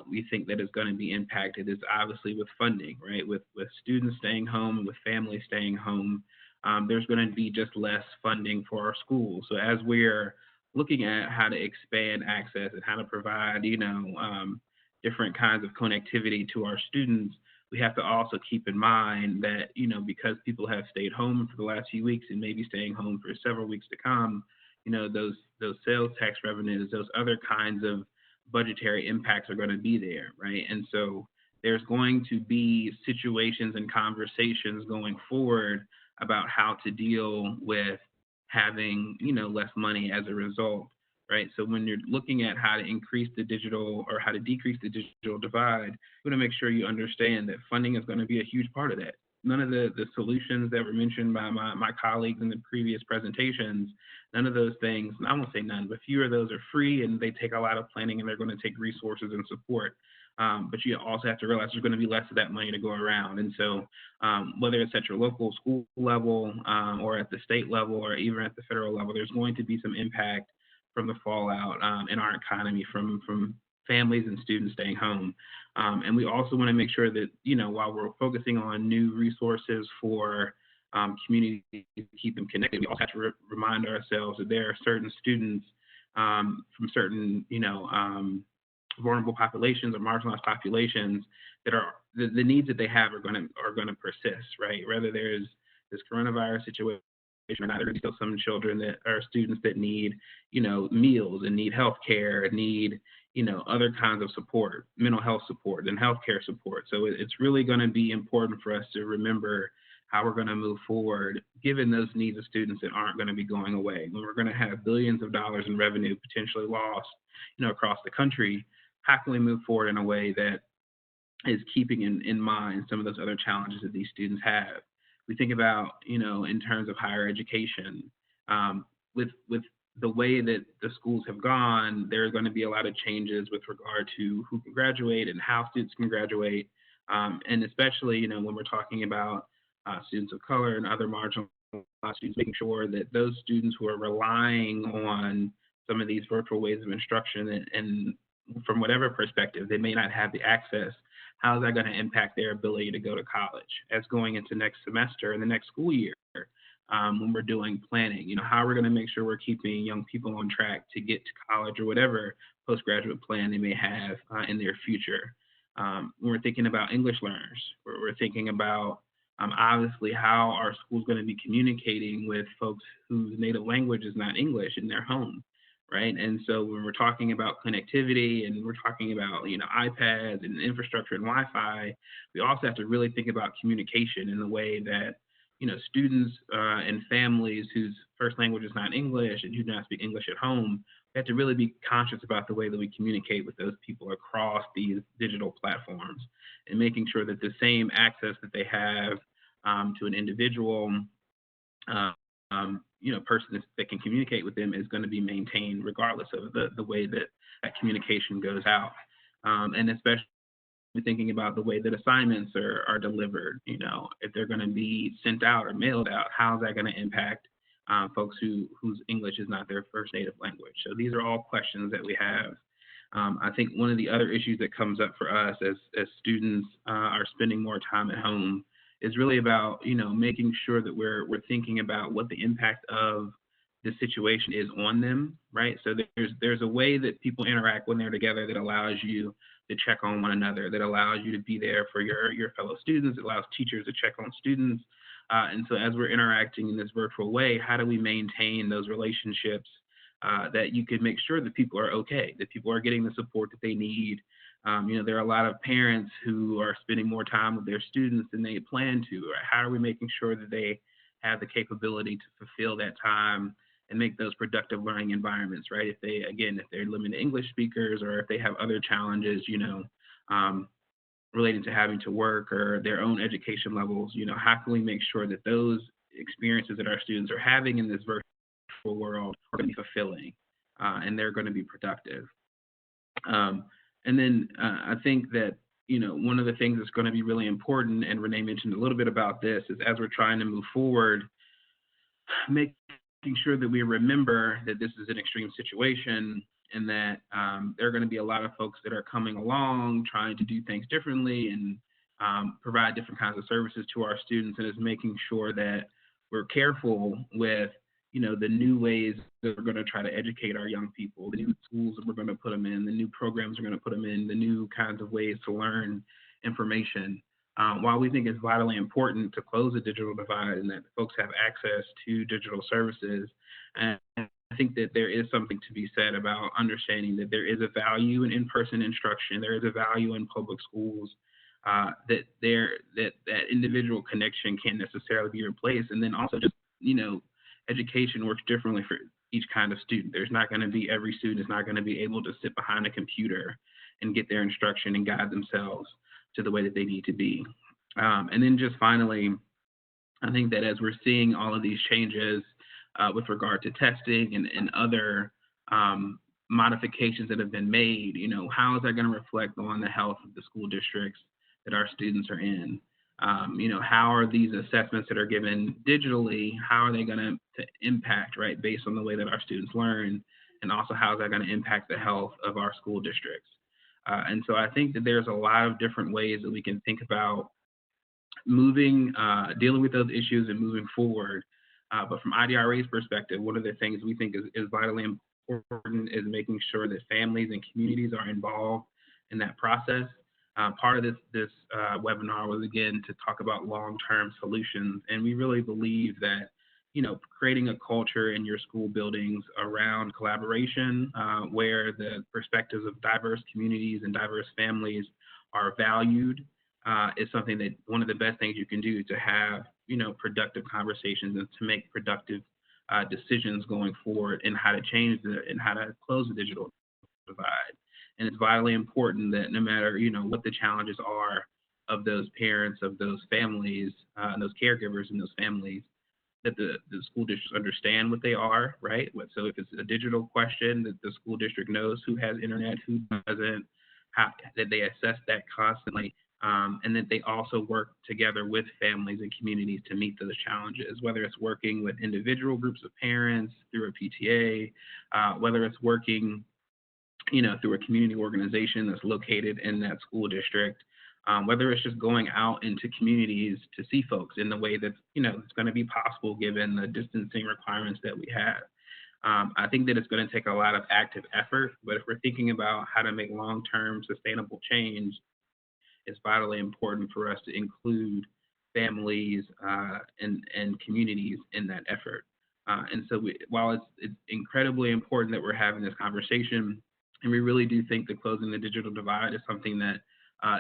we think that is going to be impacted is obviously with funding, right? With students staying home and with families staying home, there's going to be just less funding for our schools. So as we're looking at how to expand access and how to provide, you know, different kinds of connectivity to our students, we have to also keep in mind that, you know, because people have stayed home for the last few weeks and maybe staying home for several weeks to come, you know, those sales tax revenues, those other kinds of budgetary impacts are going to be there, right? And so there's going to be situations and conversations going forward about how to deal with having, you know, less money as a result, right? So when you're looking at how to increase the digital or how to decrease the digital divide, you want to make sure you understand that funding is going to be a huge part of that. None of the solutions that were mentioned by my colleagues in the previous presentations, none of those things, I won't say none, but few of those are free and they take a lot of planning and they're going to take resources and support. But you also have to realize there's going to be less of that money to go around. And so whether it's at your local school level or at the state level or even at the federal level, there's going to be some impact from the fallout in our economy from families and students staying home. And we also want to make sure that, you know, while we're focusing on new resources for communities to keep them connected, we also have to remind ourselves that there are certain students from certain, you know, vulnerable populations or marginalized populations that are the needs that they have are going to persist, right? Whether there's this coronavirus situation or not, there are still some children that are students that need, you know, meals and need health care, need, you know, other kinds of support, mental health support and healthcare support. So it's really going to be important for us to remember how we're going to move forward, given those needs of students that aren't going to be going away. When we're going to have billions of dollars in revenue potentially lost, you know, across the country, how can we move forward in a way that is keeping in mind some of those other challenges that these students have? We think about, you know, in terms of higher education, with the way that the schools have gone, there are going to be a lot of changes with regard to who can graduate and how students can graduate. And especially, you know, when we're talking about students of color and other marginalized students, making sure that those students who are relying on some of these virtual ways of instruction and from whatever perspective, they may not have the access. How is that going to impact their ability to go to college as going into next semester and the next school year when we're doing planning? You know, how are we going to make sure we're keeping young people on track to get to college or whatever postgraduate plan they may have in their future? When we're thinking about English learners, we're thinking about obviously how our school's going to be communicating with folks whose native language is not English in their home. Right. And so when we're talking about connectivity and we're talking about, you know, iPads and infrastructure and Wi-Fi, we also have to really think about communication in the way that, you know, students and families whose first language is not English and who do not speak English at home, we have to really be conscious about the way that we communicate with those people across these digital platforms and making sure that the same access that they have to an individual you know, person that can communicate with them is going to be maintained regardless of the way that communication goes out. And especially thinking about the way that assignments are delivered, you know, if they're going to be sent out or mailed out, how's that going to impact folks whose English is not their first native language? So these are all questions that we have. I think one of the other issues that comes up for us as students are spending more time at home is really about, you know, making sure that we're thinking about what the impact of the situation is on them, right? So there's a way that people interact when they're together that allows you to check on one another, that allows you to be there for your fellow students, it allows teachers to check on students. And so as we're interacting in this virtual way, how do we maintain those relationships that you can make sure that people are okay, that people are getting the support that they need? You know, there are a lot of parents who are spending more time with their students than they plan to. Right? How are we making sure that they have the capability to fulfill that time and make those productive learning environments, right? If they're limited English speakers, or if they have other challenges, relating to having to work or their own education levels, how can we make sure that those experiences that our students are having in this virtual world are going to be fulfilling, and they're going to be productive. And then I think that, one of the things that's going to be really important, and Rene mentioned a little bit about this, is as we're trying to move forward, making sure that we remember that this is an extreme situation, and that there are going to be a lot of folks that are coming along trying to do things differently and provide different kinds of services to our students, and is making sure that we're careful with the new ways that we're going to try to educate our young people, the new schools that we're going to put them in, the new programs we're going to put them in, the new kinds of ways to learn information. While we think it's vitally important to close the digital divide and that folks have access to digital services, and I think that there is something to be said about understanding that there is a value in in-person instruction, there is a value in public schools, that individual connection can't necessarily be replaced. And then also just, education works differently for each kind of student. There's not going to be, every student is not going to be able to sit behind a computer and get their instruction and guide themselves to the way that they need to be. And then just finally, I think that as we're seeing all of these changes with regard to testing and other modifications that have been made, how is that going to reflect on the health of the school districts that our students are in? How are these assessments that are given digitally, how are they going to impact, right, based on the way that our students learn? And also, how is that going to impact the health of our school districts? And so I think that there's a lot of different ways that we can think about dealing with those issues and moving forward. But from IDRA's perspective, one of the things we think is vitally important is making sure that families and communities are involved in that process. Part of this webinar was, again, to talk about long-term solutions. And we really believe that, creating a culture in your school buildings around collaboration, where the perspectives of diverse communities and diverse families are valued, is something that one of the best things you can do to have, productive conversations and to make productive decisions going forward in how to change and how to close the digital divide. And it's vitally important that no matter, what the challenges are of those parents, of those families, and those caregivers in those families, that the school districts understand what they are, right? So if it's a digital question, that the school district knows who has internet, who doesn't, that they assess that constantly, and that they also work together with families and communities to meet those challenges, whether it's working with individual groups of parents through a PTA, whether it's working through a community organization that's located in that school district, whether it's just going out into communities to see folks in the way that, it's going to be possible given the distancing requirements that we have. I think that it's going to take a lot of active effort, but if we're thinking about how to make long-term sustainable change, it's vitally important for us to include families and communities in that effort. And so while it's incredibly important that we're having this conversation, and we really do think that closing the digital divide is something that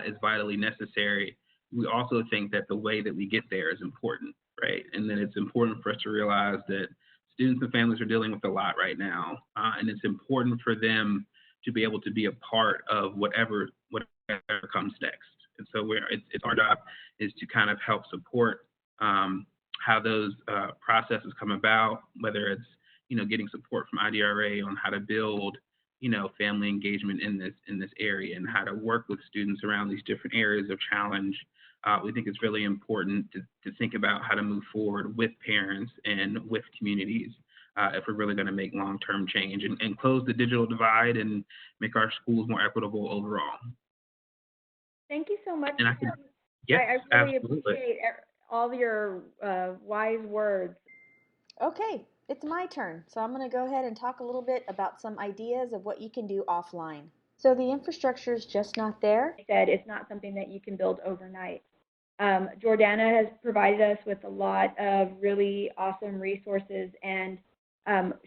is vitally necessary, we also think that the way that we get there is important, right? And then it's important for us to realize that students and families are dealing with a lot right now, and it's important for them to be able to be a part of whatever comes next. And so it's our job is to kind of help support how those processes come about, whether it's getting support from IDRA on how to build family engagement in this area and how to work with students around these different areas of challenge. We think it's really important to think about how to move forward with parents and with communities if we're really going to make long-term change and close the digital divide and make our schools more equitable overall.
Thank you so much.
Yes,
I really
absolutely.
appreciate all your wise words. Okay, it's my turn. So I'm going to go ahead and talk a little bit about some ideas of what you can do offline. So the infrastructure is just not there. I said it's not something that you can build overnight. Jordana has provided us with a lot of really awesome resources, and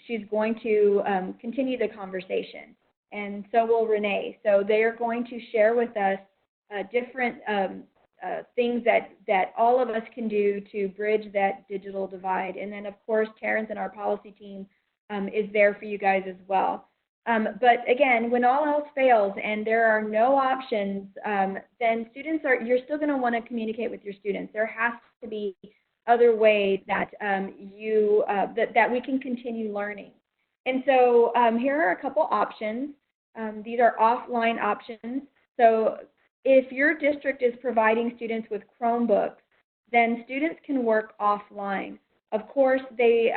she's going to continue the conversation. And so will Rene. So they are going to share with us different things that all of us can do to bridge that digital divide. And then, of course, Terrence and our policy team is there for you guys as well. But again, when all else fails and there are no options, then you're still going to want to communicate with your students. There has to be other ways that that we can continue learning. And so here are a couple options. These are offline options. So if your district is providing students with Chromebooks, then students can work offline. Of course, they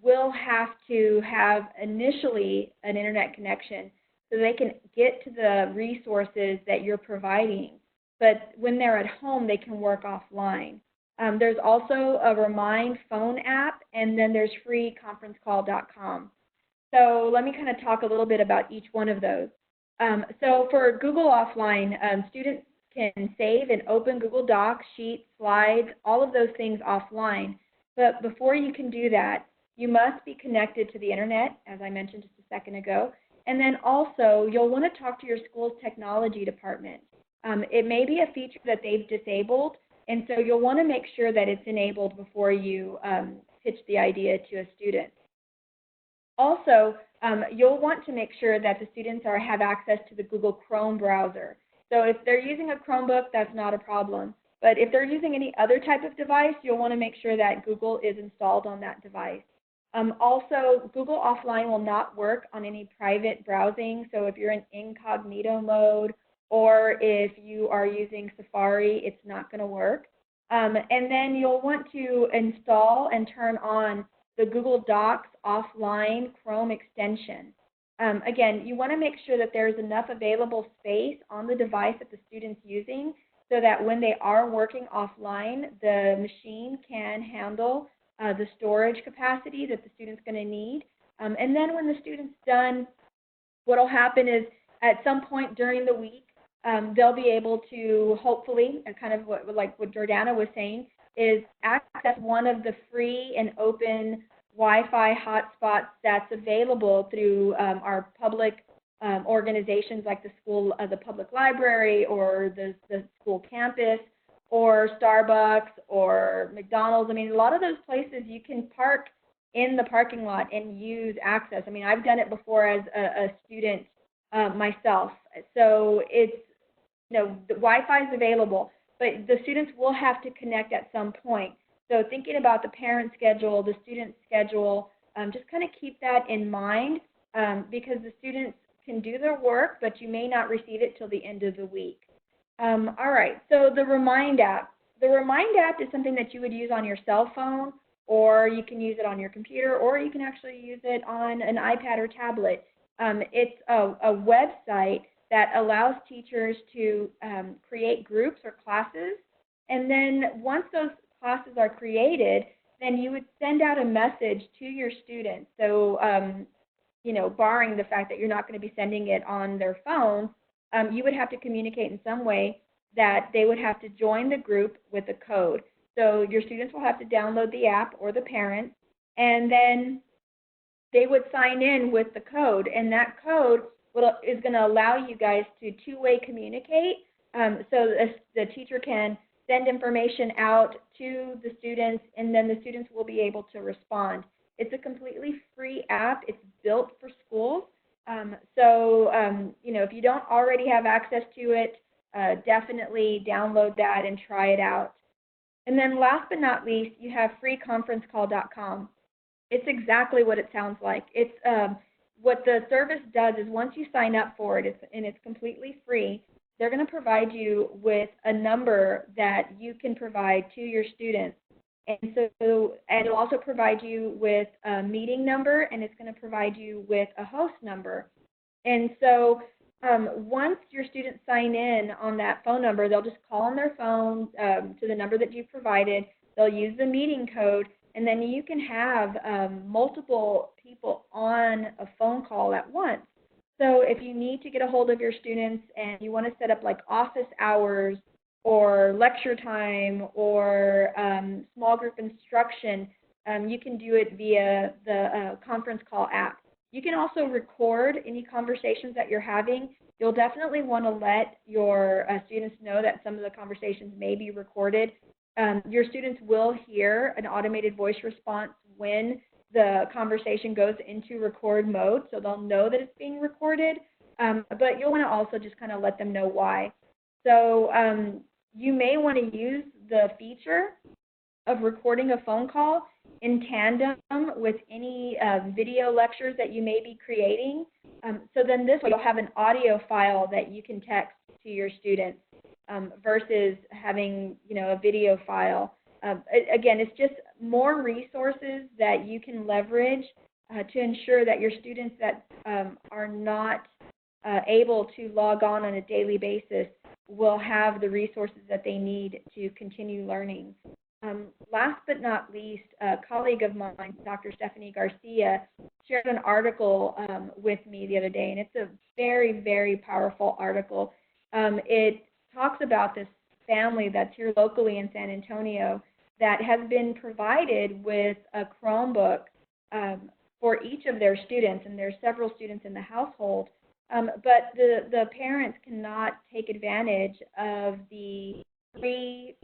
will have to have initially an internet connection so they can get to the resources that you're providing. But when they're at home, they can work offline. There's also a Remind phone app, and then there's freeconferencecall.com. So let me kind of talk a little bit about each one of those. So for Google Offline, students can save and open Google Docs, Sheets, Slides, all of those things offline. But before you can do that, you must be connected to the internet, as I mentioned just a second ago. And then also, you'll want to talk to your school's technology department. It may be a feature that they've disabled, and so you'll want to make sure that it's enabled before you pitch the idea to a student. Also, you'll want to make sure that the students have access to the Google Chrome browser. So if they're using a Chromebook, that's not a problem. But if they're using any other type of device, you'll want to make sure that Google is installed on that device. Also, Google Offline will not work on any private browsing. So if you're in incognito mode or if you are using Safari, it's not going to work. And then you'll want to install and turn on the Google Docs offline Chrome extension. Again, you want to make sure that there's enough available space on the device that the student's using so that when they are working offline, the machine can handle the storage capacity that the student's going to need. And then when the student's done, what will happen is at some point during the week, they'll be able to hopefully, kind of like what Jordana was saying, is access one of the free and open Wi-Fi hotspots that's available through our public organizations like the school, the public library, or the school campus, or Starbucks, or McDonald's. I mean, a lot of those places you can park in the parking lot and use access. I mean, I've done it before as a student myself. So it's, the Wi-Fi is available, but the students will have to connect at some point. So thinking about the parent schedule, the student schedule, just kind of keep that in mind because the students can do their work, but you may not receive it till the end of the week. All right, so the Remind app. The Remind app is something that you would use on your cell phone, or you can use it on your computer, or you can actually use it on an iPad or tablet. It's a website that allows teachers to create groups or classes, and then once those classes are created, then you would send out a message to your students. So, barring the fact that you're not going to be sending it on their phone, you would have to communicate in some way that they would have to join the group with a code. So your students will have to download the app, or the parents, and then they would sign in with the code, and that code is going to allow you guys to two-way communicate. So the teacher can send information out to the students, and then the students will be able to respond. It's a completely free app. It's built for schools. If you don't already have access to it, definitely download that and try it out. And then last but not least, you have freeconferencecall.com. It's exactly what it sounds like. It's what the service does is once you sign up for it, and it's completely free, they're going to provide you with a number that you can provide to your students. And it'll also provide you with a meeting number, and it's going to provide you with a host number. And so once your students sign in on that phone number, they'll just call on their phone to the number that you've provided. They'll use the meeting code, and then you can have multiple people on a phone call at once. So if you need to get a hold of your students and you want to set up like office hours or lecture time or small group instruction, you can do it via the conference call app. You can also record any conversations that you're having You'll definitely want to let your students know that some of the conversations may be recorded. Your students will hear an automated voice response when the conversation goes into record mode, so they'll know that it's being recorded, but you'll want to also just kind of let them know why. So you may want to use the feature of recording a phone call in tandem with any video lectures that you may be creating. So then this way you'll have an audio file that you can text to your students versus having, a video file. Again, it's just more resources that you can leverage to ensure that your students that are not able to log on a daily basis will have the resources that they need to continue learning. Last but not least, a colleague of mine, Dr. Stephanie Garcia, shared an article with me the other day, and it's a very, very powerful article. It talks about this family that's here locally in San Antonio that has been provided with a Chromebook for each of their students, and there's several students in the household, but the parents cannot take advantage of the free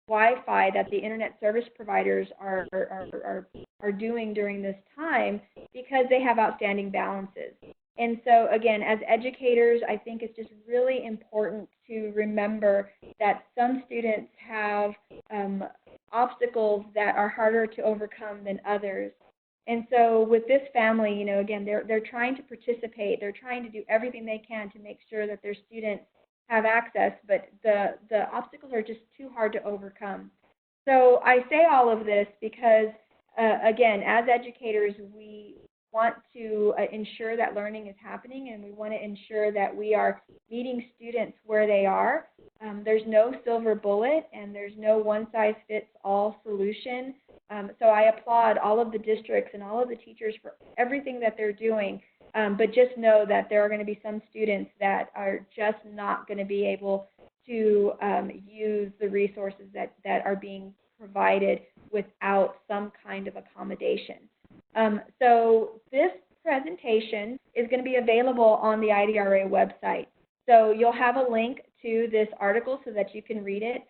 Wi-Fi that the internet service providers are doing during this time because they have outstanding balances. And so again, as educators, I think it's just really important to remember that some students have obstacles that are harder to overcome than others. And so with this family, again, they're trying to participate. They're trying to do everything they can to make sure that their students have access, but the obstacles are just too hard to overcome. So I say all of this because, again, as educators, we want to ensure that learning is happening, and we want to ensure that we are meeting students where they are. There's no silver bullet, and there's no one-size-fits-all solution. So I applaud all of the districts and all of the teachers for everything that they're doing. But just know that there are going to be some students that are just not going to be able to use the resources that are being provided without some kind of accommodation. So this presentation is going to be available on the IDRA website. So you'll have a link to this article so that you can read it.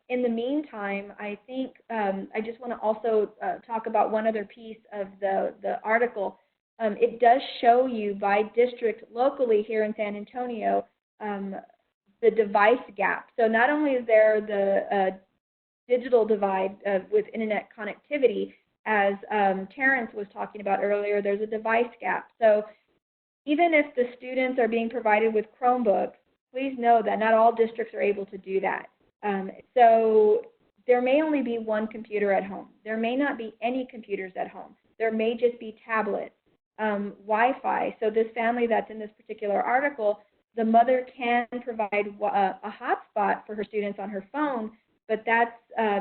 In the meantime, I think I just want to also talk about one other piece of the article. It does show you by district locally here in San Antonio the device gap. So not only is there the digital divide with internet connectivity, as Terrence was talking about earlier, there's a device gap. So even if the students are being provided with Chromebooks, please know that not all districts are able to do that. So there may only be one computer at home. There may not be any computers at home. There may just be tablets. Wi-Fi. So this family that's in this particular article, the mother can provide a hotspot for her students on her phone, but that's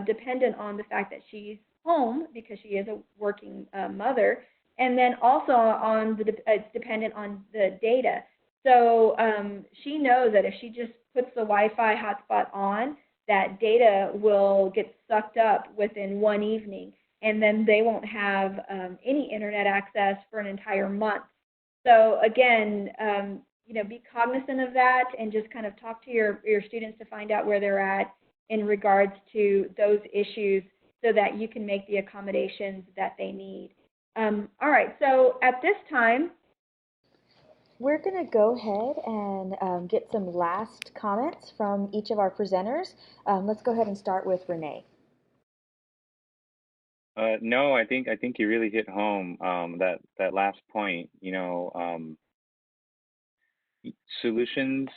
dependent on the fact that she's home because she is a working mother, and then also on it's dependent on the data. So she knows that if she just puts the Wi-Fi hotspot on, that data will get sucked up within one evening, and then they won't have any internet access for an entire month. So again, be cognizant of that and just kind of talk to your students to find out where they're at in regards to those issues so that you can make the accommodations that they need. All right, so at this time, we're going to go ahead and get some last comments from each of our presenters. Let's go ahead and start with Rene.
No, I think you really hit home that last point. Solutions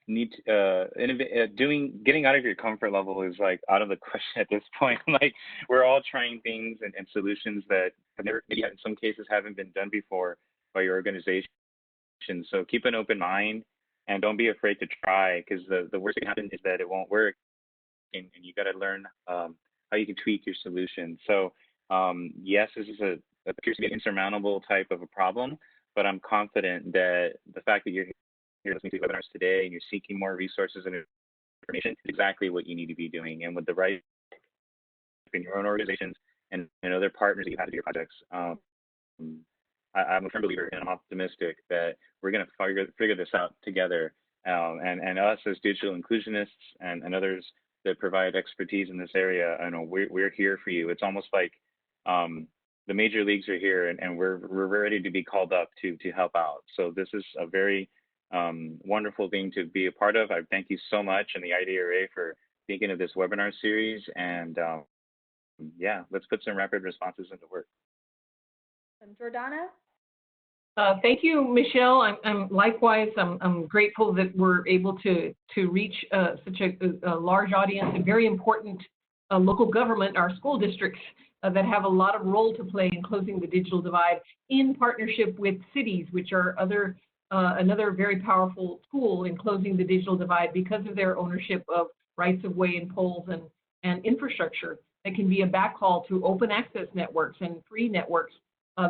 need getting out of your comfort level is like out of the question at this point. Like we're all trying things and solutions that have never, maybe in some cases haven't been done before by your organization. So keep an open mind and don't be afraid to try, because the worst that can happen is that it won't work, and you got to learn how you can tweak your solution. So yes, this is appears to be an insurmountable type of a problem, but I'm confident that the fact that you're here listening to webinars today and you're seeking more resources and information is exactly what you need to be doing. And with the right in your own organizations and other partners that you have to do your projects, I'm a firm believer and I'm optimistic that we're going to figure this out together. And us as digital inclusionists and others that provide expertise in this area, I know we're here for you. It's almost like the major leagues are here, and we're ready to be called up to help out. So this is a very wonderful thing to be a part of. I thank you so much, and the IDRA for thinking of this webinar series. And yeah, let's put some rapid responses into work.
Jordana?
Thank you, Michelle. I'm grateful that we're able to reach such a large audience, a very important local government, our school districts that have a lot of role to play in closing the digital divide in partnership with cities, which are another very powerful tool in closing the digital divide because of their ownership of rights of way and poles and infrastructure that can be a backhaul to open access networks and free networks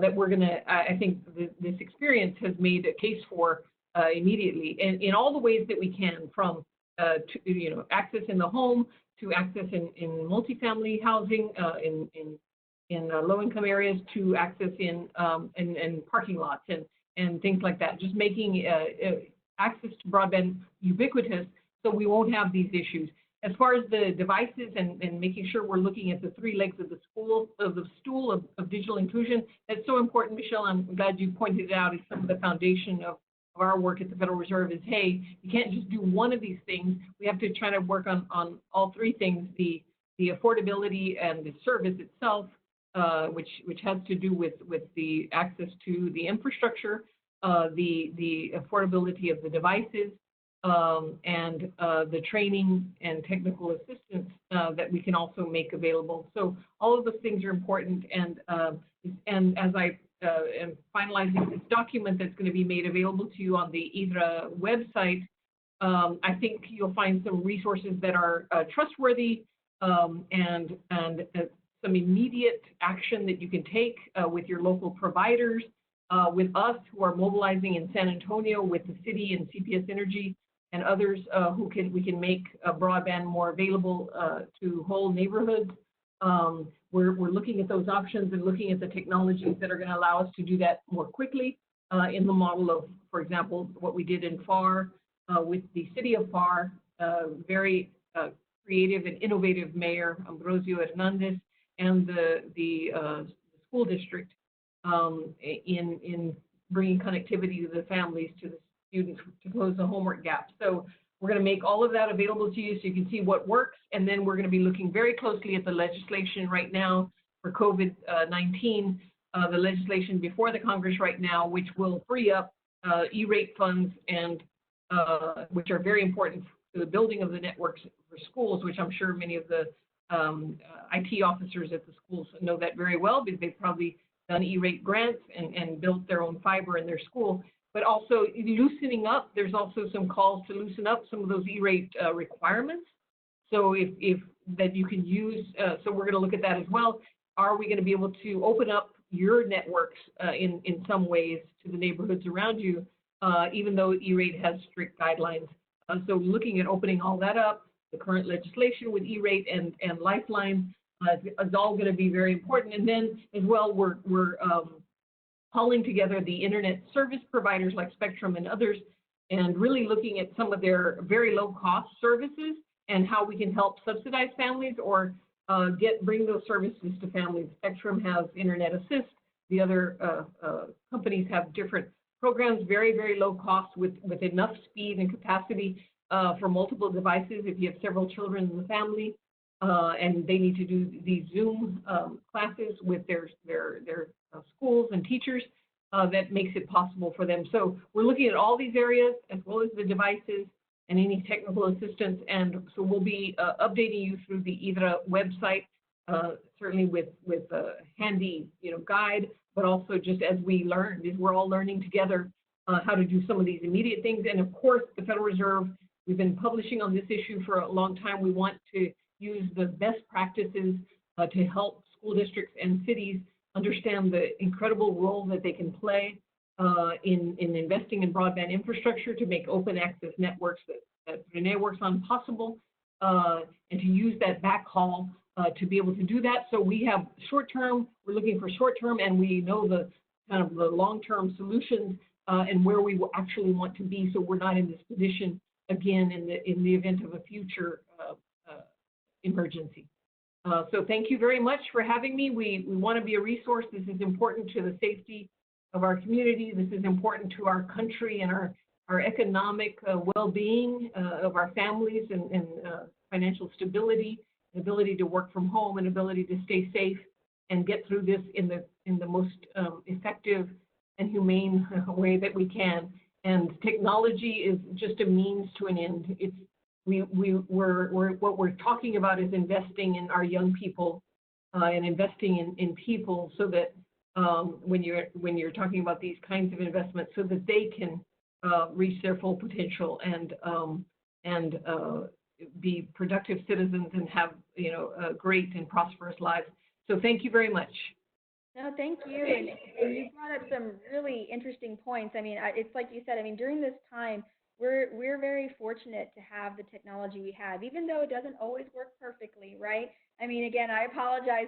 that we're going to, I think this experience has made a case for immediately in all the ways that we can, from access in the home to access in multifamily housing in low-income areas to access in parking lots and things like that. Just making access to broadband ubiquitous so we won't have these issues. As far as the devices and making sure we're looking at the three legs of the stool of digital inclusion, that's so important, Michelle. I'm glad you pointed it out as some of the foundation of our work at the Federal Reserve is, hey, you can't just do one of these things. We have to try to work on all three things, the affordability and the service itself, which has to do with the access to the infrastructure, the affordability of the devices, and the training and technical assistance that we can also make available. So all of those things are important. And as I am finalizing this document that's going to be made available to you on the IDRA website, I think you'll find some resources that are trustworthy and some immediate action that you can take with your local providers, with us who are mobilizing in San Antonio, with the city and CPS Energy and others we can make broadband more available to whole neighborhoods. We're looking at those options and looking at the technologies that are going to allow us to do that more quickly in the model of, for example, what we did in FAR with the city of FAR, very creative and innovative mayor, Ambrosio Hernandez, and the school district in bringing connectivity to the families, to the students, to close the homework gap. So we're going to make all of that available to you so you can see what works, and then we're going to be looking very closely at the legislation right now for COVID-19, the legislation before the Congress right now, which will free up E-rate funds and which are very important to the building of the networks for schools, which I'm sure many of the IT officers at the schools know that very well because they've probably done E-rate grants and built their own fiber in their school. But also loosening up, there's also some calls to loosen up some of those E-rate requirements. So if that you can use, so we're going to look at that as well. Are we going to be able to open up your networks in some ways to the neighborhoods around you, even though E-rate has strict guidelines? So looking at opening all that up, the current legislation with E-rate and Lifeline is all going to be very important. And then as well, we're calling together the internet service providers like Spectrum and others, and really looking at some of their very low cost services and how we can help subsidize families or bring those services to families. Spectrum has Internet Assist. The other companies have different programs, very, very low cost with enough speed and capacity for multiple devices if you have several children in the family. And they need to do these Zoom classes with their schools and teachers that makes it possible for them. So we're looking at all these areas as well as the devices and any technical assistance. And so we'll be updating you through the IDRA website, certainly with a handy guide, but also just as we learn, because we're all learning together how to do some of these immediate things. And of course, the Federal Reserve, we've been publishing on this issue for a long time. We want to use the best practices to help school districts and cities understand the incredible role that they can play in investing in broadband infrastructure to make open access networks that Rene works on possible, and to use that backhaul to be able to do that. So we have short-term, we're looking for short-term, and we know the kind of the long-term solutions and where we will actually want to be, so we're not in this position again in the event of a future emergency. So thank you very much for having me. We want to be a resource. This is important to the safety of our community. This is important to our country and our economic well-being of our families and financial stability, the ability to work from home, and ability to stay safe and get through this in the most effective and humane way that we can. And technology is just a means to an end. What we're talking about is investing in our young people and investing in people, so that when you're talking about these kinds of investments, so that they can reach their full potential and be productive citizens and have great and prosperous lives. So thank you very much.
No, thank you. And you brought up some really interesting points. I mean, it's like you said. I mean, during this time, we're very fortunate to have the technology we have, even though it doesn't always work perfectly, right? I mean, again, I apologize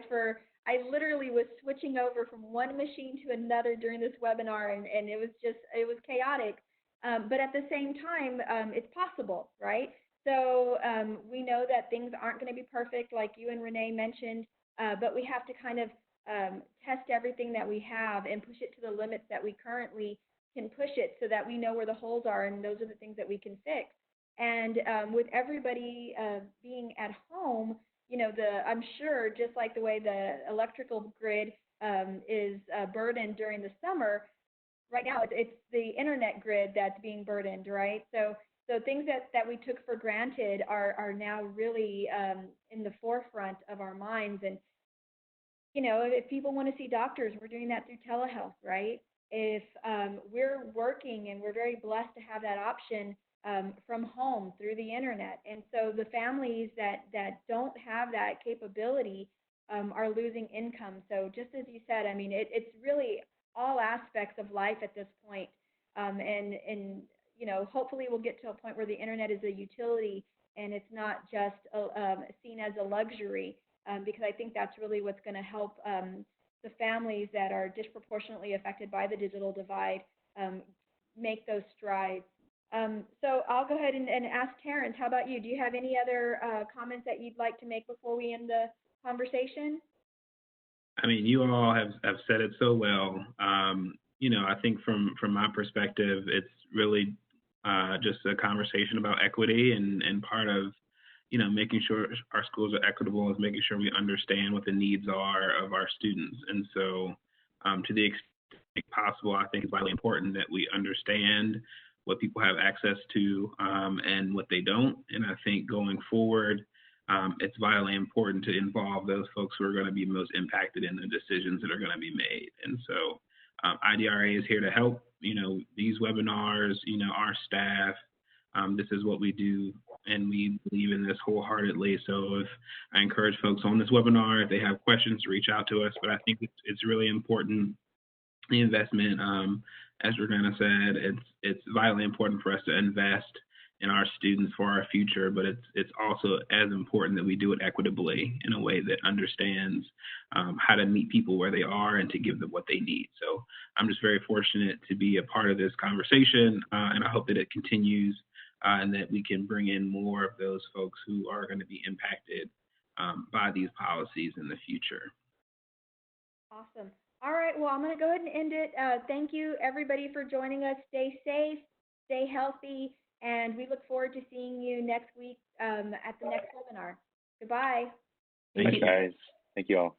I literally was switching over from one machine to another during this webinar, and it was chaotic. But at the same time, it's possible, right? So we know that things aren't going to be perfect, like you and Rene mentioned, but we have to kind of test everything that we have and push it to the limits that we currently can push it, so that we know where the holes are, and those are the things that we can fix. And with everybody being at home, I'm sure, just like the way the electrical grid is burdened during the summer, right now it's the internet grid that's being burdened, right? So things that we took for granted are now really in the forefront of our minds. And if people want to see doctors, we're doing that through telehealth, right? If we're working, and we're very blessed to have that option from home through the internet. And so the families that don't have that capability are losing income. So just as you said, I mean, it's really all aspects of life at this point. And hopefully we'll get to a point where the internet is a utility and it's not just seen as a luxury, because I think that's really what's going to help the families that are disproportionately affected by the digital divide make those strides. So I'll go ahead and ask Terrence, how about you? Do you have any other comments that you'd like to make before we end the conversation?
I mean, you all have said it so well. I think from my perspective, it's really just a conversation about equity, and part of making sure our schools are equitable is making sure we understand what the needs are of our students. And so to the extent possible, I think it's vitally important that we understand what people have access to and what they don't. And I think going forward, it's vitally important to involve those folks who are going to be most impacted in the decisions that are going to be made. And so IDRA is here to help. These webinars, our staff, this is what we do, and we believe in this wholeheartedly. So I encourage folks on this webinar, if they have questions, to reach out to us. But I think it's really important, the investment, as Jordana said, it's vitally important for us to invest in our students for our future, but it's also as important that we do it equitably in a way that understands how to meet people where they are and to give them what they need. So I'm just very fortunate to be a part of this conversation, and I hope that it continues and that we can bring in more of those folks who are going to be impacted by these policies in the future.
Awesome. All right, well, I'm going to go ahead and end it. Thank you, everybody, for joining us. Stay safe, stay healthy, and we look forward to seeing you next week at the next webinar. Goodbye.
Thanks, guys. Thank you all.